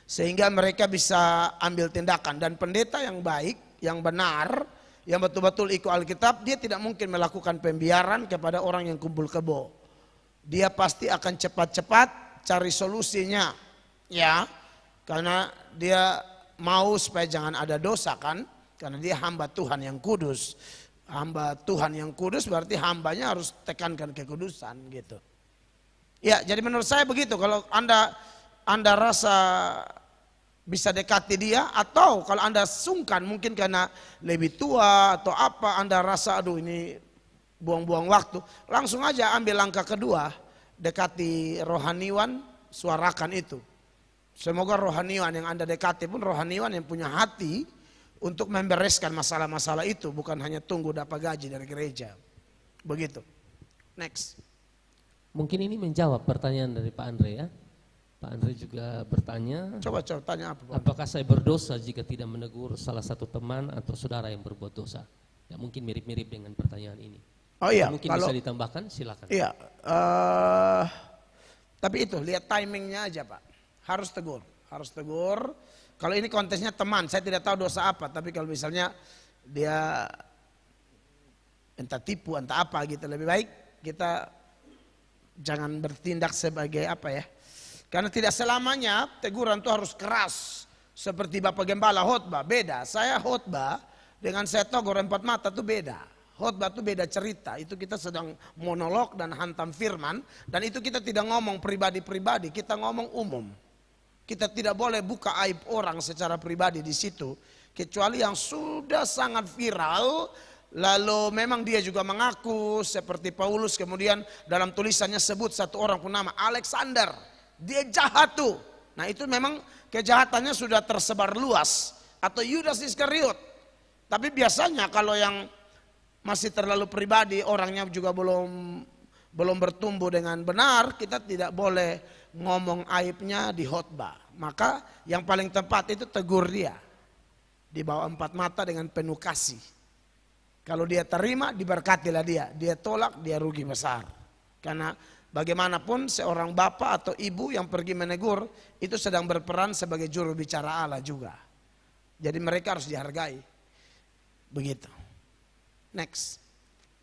sehingga mereka bisa ambil tindakan. Dan pendeta yang baik, yang benar, yang betul-betul ikut Alkitab, dia tidak mungkin melakukan pembiaran kepada orang yang kumpul kebo. Dia pasti akan cepat-cepat cari solusinya, ya, karena dia mau supaya jangan ada dosa kan. Karena dia hamba Tuhan yang kudus. Hamba Tuhan yang kudus berarti hambanya harus tekankan kekudusan gitu. Ya, jadi menurut saya begitu. Kalau Anda rasa bisa dekati dia, atau kalau Anda sungkan mungkin karena lebih tua atau apa, Anda rasa aduh ini buang-buang waktu, langsung aja ambil langkah kedua, dekati rohaniwan, suarakan itu. Semoga rohaniwan yang Anda dekati pun rohaniwan yang punya hati untuk membereskan masalah-masalah itu, bukan hanya tunggu dapat gaji dari gereja. Begitu. Next. Mungkin ini menjawab pertanyaan dari Pak Andre ya. Pak Andre juga bertanya, Coba tanya apa Pak? apakah saya berdosa jika tidak menegur salah satu teman atau saudara yang berbuat dosa? Ya mungkin mirip-mirip dengan pertanyaan ini. Oh iya, Mungkin kalau, bisa ditambahkan, silakan. Iya, tapi itu lihat timingnya aja Pak. Harus tegur, harus tegur. Kalau ini konteksnya teman, saya tidak tahu dosa apa. Tapi kalau misalnya dia entah tipu, entah apa gitu, lebih baik kita jangan bertindak sebagai apa ya. Karena tidak selamanya teguran itu harus keras. Seperti Bapak Gembala khotbah, beda. Saya khotbah dengan saya tegur empat mata itu beda. Khotbah itu beda cerita. Itu kita sedang monolog dan hantam firman. Dan itu kita tidak ngomong pribadi-pribadi, kita ngomong umum. Kita tidak boleh buka aib orang secara pribadi di situ, kecuali yang sudah sangat viral. Lalu memang dia juga mengaku seperti Paulus, kemudian dalam tulisannya sebut satu orang pun nama Alexander. Dia jahat tuh. Nah itu memang kejahatannya sudah tersebar luas. Atau Yudas Iskariot. Tapi biasanya kalau yang masih terlalu pribadi, orangnya juga belum bertumbuh dengan benar, kita tidak boleh ngomong aibnya di khotbah. Maka yang paling tepat itu tegur dia di bawah empat mata dengan penuh kasih. Kalau dia terima, diberkatilah dia. Dia tolak, dia rugi besar. Karena bagaimanapun seorang bapak atau ibu yang pergi menegur itu sedang berperan sebagai juru bicara Allah juga. Jadi mereka harus dihargai. Begitu. Next.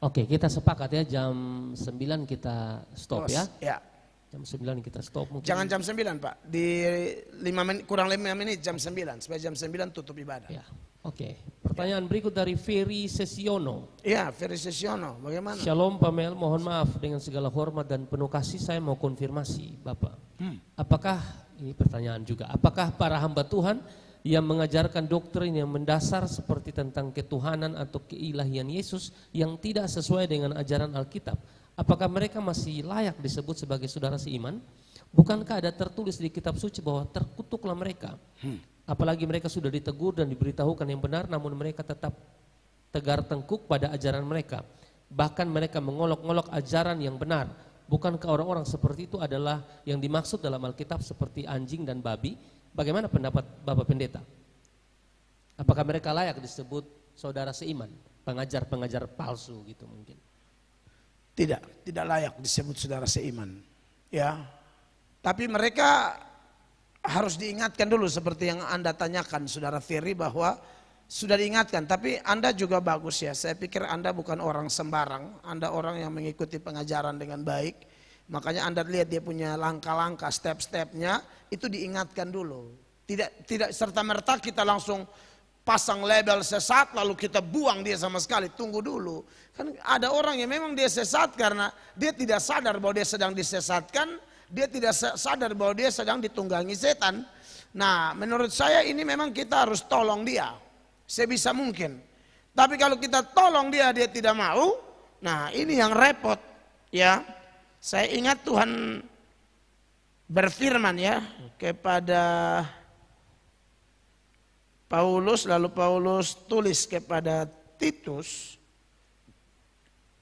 Oke, kita sepakat ya jam 9 kita stop ya. Ya. Jam 9 kita stop mungkin. Jangan jam 9 Pak. Di 5 menit, kurang 5 menit jam 9. Supaya jam 9 tutup ibadah. Ya. Oke. Pertanyaan berikut dari Ferry Sesiono. Iya, Ferry Sesiono. Bagaimana? Shalom Pamel, mohon maaf dengan segala hormat dan penuh kasih saya mau konfirmasi Bapak. Apakah, ini pertanyaan juga, apakah para hamba Tuhan yang mengajarkan doktrin yang mendasar seperti tentang ketuhanan atau keilahian Yesus yang tidak sesuai dengan ajaran Alkitab, apakah mereka masih layak disebut sebagai saudara seiman? Bukankah ada tertulis di kitab suci bahwa terkutuklah mereka? Apalagi mereka sudah ditegur dan diberitahukan yang benar, namun mereka tetap tegar tengkuk pada ajaran mereka. Bahkan mereka mengolok-olok ajaran yang benar. Bukankah orang-orang seperti itu adalah yang dimaksud dalam Alkitab seperti anjing dan babi? Bagaimana pendapat Bapak Pendeta? Apakah mereka layak disebut saudara seiman? Pengajar-pengajar palsu gitu mungkin. Tidak layak disebut saudara seiman. Ya. Tapi mereka harus diingatkan dulu seperti yang Anda tanyakan Saudara Ferry, bahwa sudah diingatkan. Tapi Anda juga bagus ya. Saya pikir Anda bukan orang sembarang. Anda orang yang mengikuti pengajaran dengan baik. Makanya Anda lihat dia punya langkah-langkah, step-stepnya itu diingatkan dulu. Tidak serta-merta kita langsung pasang label sesat lalu kita buang dia sama sekali. Tunggu dulu. Kan ada orang yang memang dia sesat karena dia tidak sadar bahwa dia sedang disesatkan. Dia tidak sadar bahwa dia sedang ditunggangi setan. Nah menurut saya ini memang kita harus tolong dia sebisa mungkin. Tapi kalau kita tolong dia tidak mau, nah ini yang repot ya. Saya ingat Tuhan berfirman ya kepada Paulus, lalu Paulus tulis kepada Titus.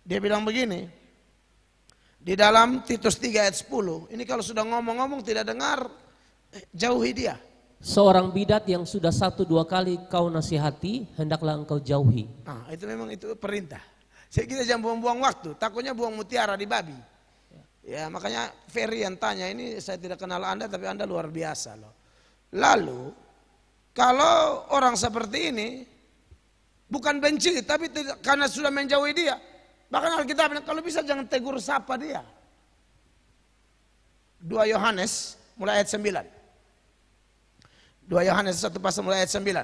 Dia bilang begini, di dalam Titus 3 ayat 10, ini kalau sudah ngomong-ngomong tidak dengar, jauhi dia. Seorang bidat yang sudah 1-2 kali kau nasihati, hendaklah engkau jauhi. Nah, itu memang itu perintah. Jadi kita jangan buang-buang waktu, takutnya buang mutiara di babi. Ya makanya Ferry yang tanya ini, saya tidak kenal Anda tapi Anda luar biasa loh. Lalu kalau orang seperti ini bukan benci tapi karena sudah menjauhi dia. Bahkan Alkitab bilang kalau bisa jangan tegur sapa dia. 2 Yohanes mulai ayat 9. 2 Yohanes 1 pasal mulai ayat 9.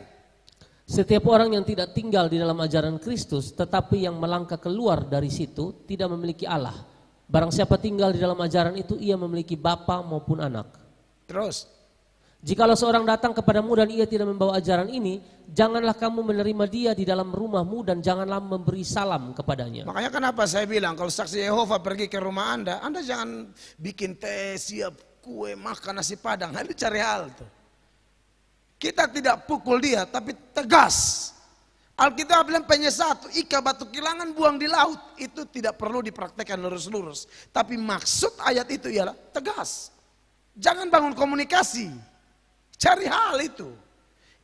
Setiap orang yang tidak tinggal di dalam ajaran Kristus tetapi yang melangkah keluar dari situ tidak memiliki Allah. Barang siapa tinggal di dalam ajaran itu ia memiliki bapa maupun anak. Terus, Jikalau seorang datang kepadamu dan ia tidak membawa ajaran ini, janganlah kamu menerima dia di dalam rumahmu dan janganlah memberi salam kepadanya. makanya kenapa saya bilang kalau saksi Yehova pergi ke rumah Anda jangan bikin teh, siap kue, makan nasi padang. Itu cari hal tuh. Kita tidak pukul dia, tapi tegas. Alkitab bilang penyesatu, ika batu kilangan buang di laut. Itu tidak perlu dipraktekkan lurus-lurus. Tapi maksud ayat itu ialah tegas. Jangan bangun komunikasi. Cari hal itu.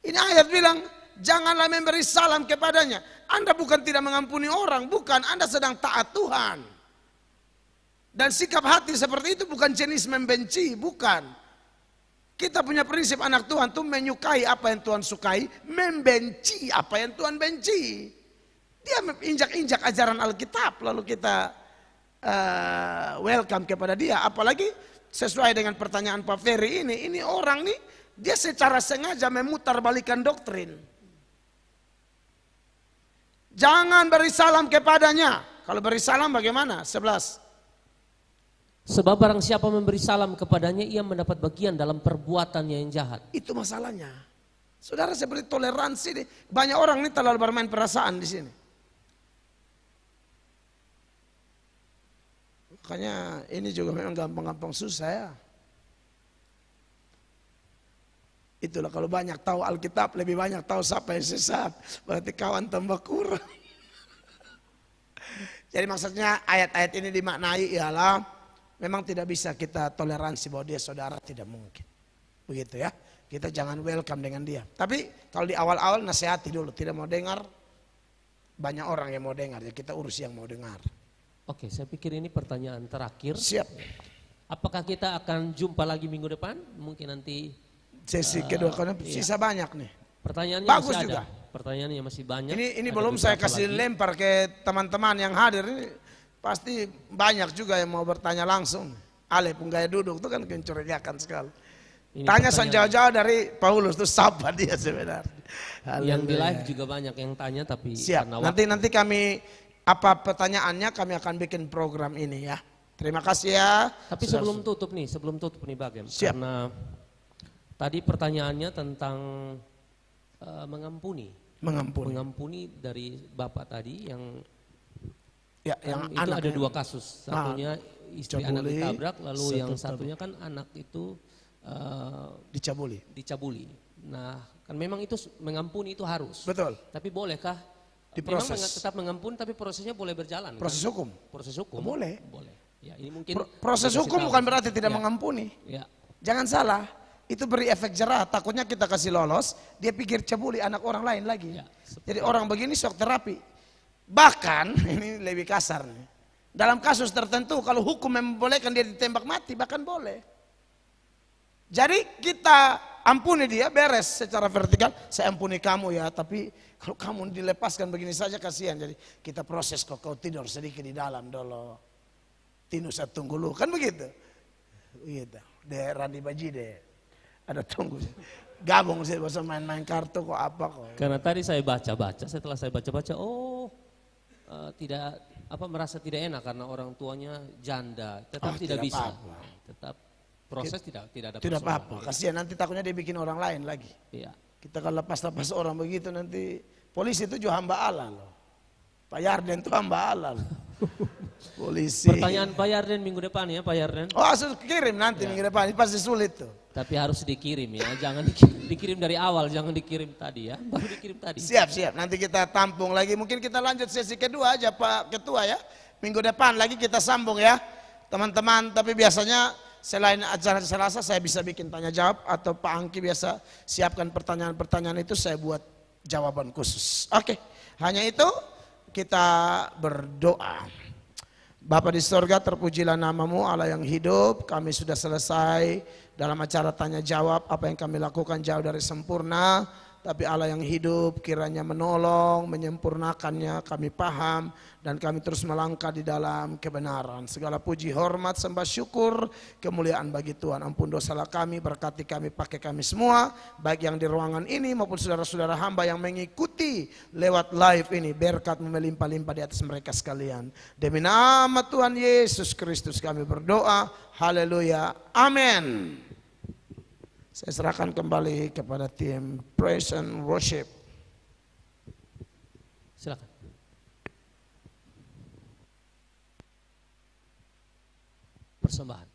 Ini ayat bilang, janganlah memberi salam kepadanya. Anda bukan tidak mengampuni orang, bukan. Anda sedang taat Tuhan. Dan sikap hati seperti itu bukan jenis membenci, bukan. Kita punya prinsip anak Tuhan tuh menyukai apa yang Tuhan sukai, membenci apa yang Tuhan benci. Dia injak-injak ajaran Alkitab, lalu kita welcome kepada dia. Apalagi sesuai dengan pertanyaan Pak Ferry ini orang nih, dia secara sengaja memutarbalikkan doktrin. Jangan beri salam kepadanya. Kalau beri salam bagaimana? 11. Sebab barang siapa memberi salam kepadanya ia mendapat bagian dalam perbuatannya yang jahat. Itu masalahnya. Saudara seperti toleransi nih. Banyak orang nih terlalu bermain perasaan di sini. Makanya ini juga memang gampang-gampang susah ya. Itulah kalau banyak tahu Alkitab lebih banyak tahu siapa yang sesat. Berarti kawan tambah kurang. Jadi maksudnya ayat-ayat ini dimaknai ialah memang tidak bisa kita toleransi bahwa dia saudara, tidak mungkin. Begitu ya. Kita jangan welcome dengan dia. Tapi kalau di awal-awal nasihati dulu, tidak mau dengar. Banyak orang yang mau dengar, ya kita urus yang mau dengar. Oke, saya pikir ini pertanyaan terakhir. Siap. Apakah kita akan jumpa lagi minggu depan? Mungkin nanti Sesi kedua karena sisa banyak nih. pertanyaannya Bagus masih juga. ada. Pertanyaannya masih banyak. Ini Ada belum saya beberapa kasih lagi. lempar ke teman-teman yang hadir ini. Pasti banyak juga yang mau bertanya langsung. Ale pun gaya duduk itu kan mencurigakan sekali. Ini Tanya pertanyaan- jauh-jauh dari Paulus itu siapa dia sebenarnya. Yang di Haleluya. live juga banyak yang tanya tapi Siap. karena waktu. Nanti kami apa pertanyaannya kami akan bikin program ini ya. Terima kasih ya. Tapi sebelum tutup nih Bagem. Siap. Karena tadi pertanyaannya tentang mengampuni. Mengampuni. Mengampuni dari Bapak tadi yang Ya, yang itu anak ada dua kasus. Satunya istri anak cabuli, ditabrak, lalu yang satu satunya kan anak itu dicabuli. dicabuli. Nah, kan memang itu mengampuni itu harus. Betul. Tapi bolehkah Diproses. memang tetap mengampuni tapi prosesnya boleh berjalan? Proses kan? hukum. Proses hukum. Boleh. Boleh. Ya, ini mungkin Proses dikasih hukum tahu. bukan berarti tidak Ya. mengampuni. Ya. Jangan salah. Itu beri efek jerah. Takutnya kita kasih lolos, dia pikir cabuli anak orang lain lagi. Ya, Jadi orang begini shock terapi. Bahkan ini lebih kasar nih. Dalam kasus tertentu kalau hukum membolehkan dia ditembak mati bahkan boleh. Jadi kita ampuni dia beres secara vertikal. Saya ampuni kamu ya, tapi kalau kamu dilepaskan begini saja kasihan. Jadi kita proses kok kau tidur sedikit di dalam dulu. Tinu saya tunggu lu kan begitu. Begitu. De Randi Baji deh. Ada tunggu. Gabung sih bahasa main-main kartu kok apa kok. Karena tadi saya baca-baca, setelah saya baca-baca, tidak merasa tidak enak karena orang tuanya janda, tetap tidak tidak bisa. apa-apa. Tetap proses tidak ada Tidak persoalan. apa-apa. Kasihan nanti takutnya dia bikin orang lain lagi. Iya. Kita kalau lepas-lepas orang begitu nanti polisi itu juga hamba Allah loh. Pak Yarden itu hamba Allah loh. Polisi. Pertanyaan Pak Yarden minggu depan ya Pak Yarden. Oh harus kirim nanti minggu depan, ini pasti sulit tuh. Tapi harus dikirim ya, jangan dikirim dari awal, jangan dikirim tadi ya, baru dikirim tadi. Siap, nanti kita tampung lagi. Mungkin kita lanjut sesi kedua aja Pak Ketua ya. Minggu depan lagi kita sambung ya teman-teman. Tapi biasanya selain acara Selasa saya bisa bikin tanya jawab. Atau Pak Angki biasa siapkan pertanyaan-pertanyaan itu saya buat jawaban khusus. Oke, hanya itu kita berdoa. Bapa di sorga, terpujilah namamu Allah yang hidup. Kami sudah selesai dalam acara tanya jawab. Apa yang kami lakukan jauh dari sempurna. tapi Allah yang hidup kiranya menolong, menyempurnakannya, kami paham dan kami terus melangkah di dalam kebenaran. Segala puji, hormat, sembah syukur, kemuliaan bagi Tuhan. Ampun dosalah kami, berkati kami, pakai kami semua, baik yang di ruangan ini maupun saudara-saudara hamba yang mengikuti lewat live ini. Berkat melimpah-limpah di atas mereka sekalian. Demi nama Tuhan Yesus Kristus kami berdoa. Haleluya. Amin. Saya serahkan kembali kepada tim Praise and Worship. Silakan. Persembahan.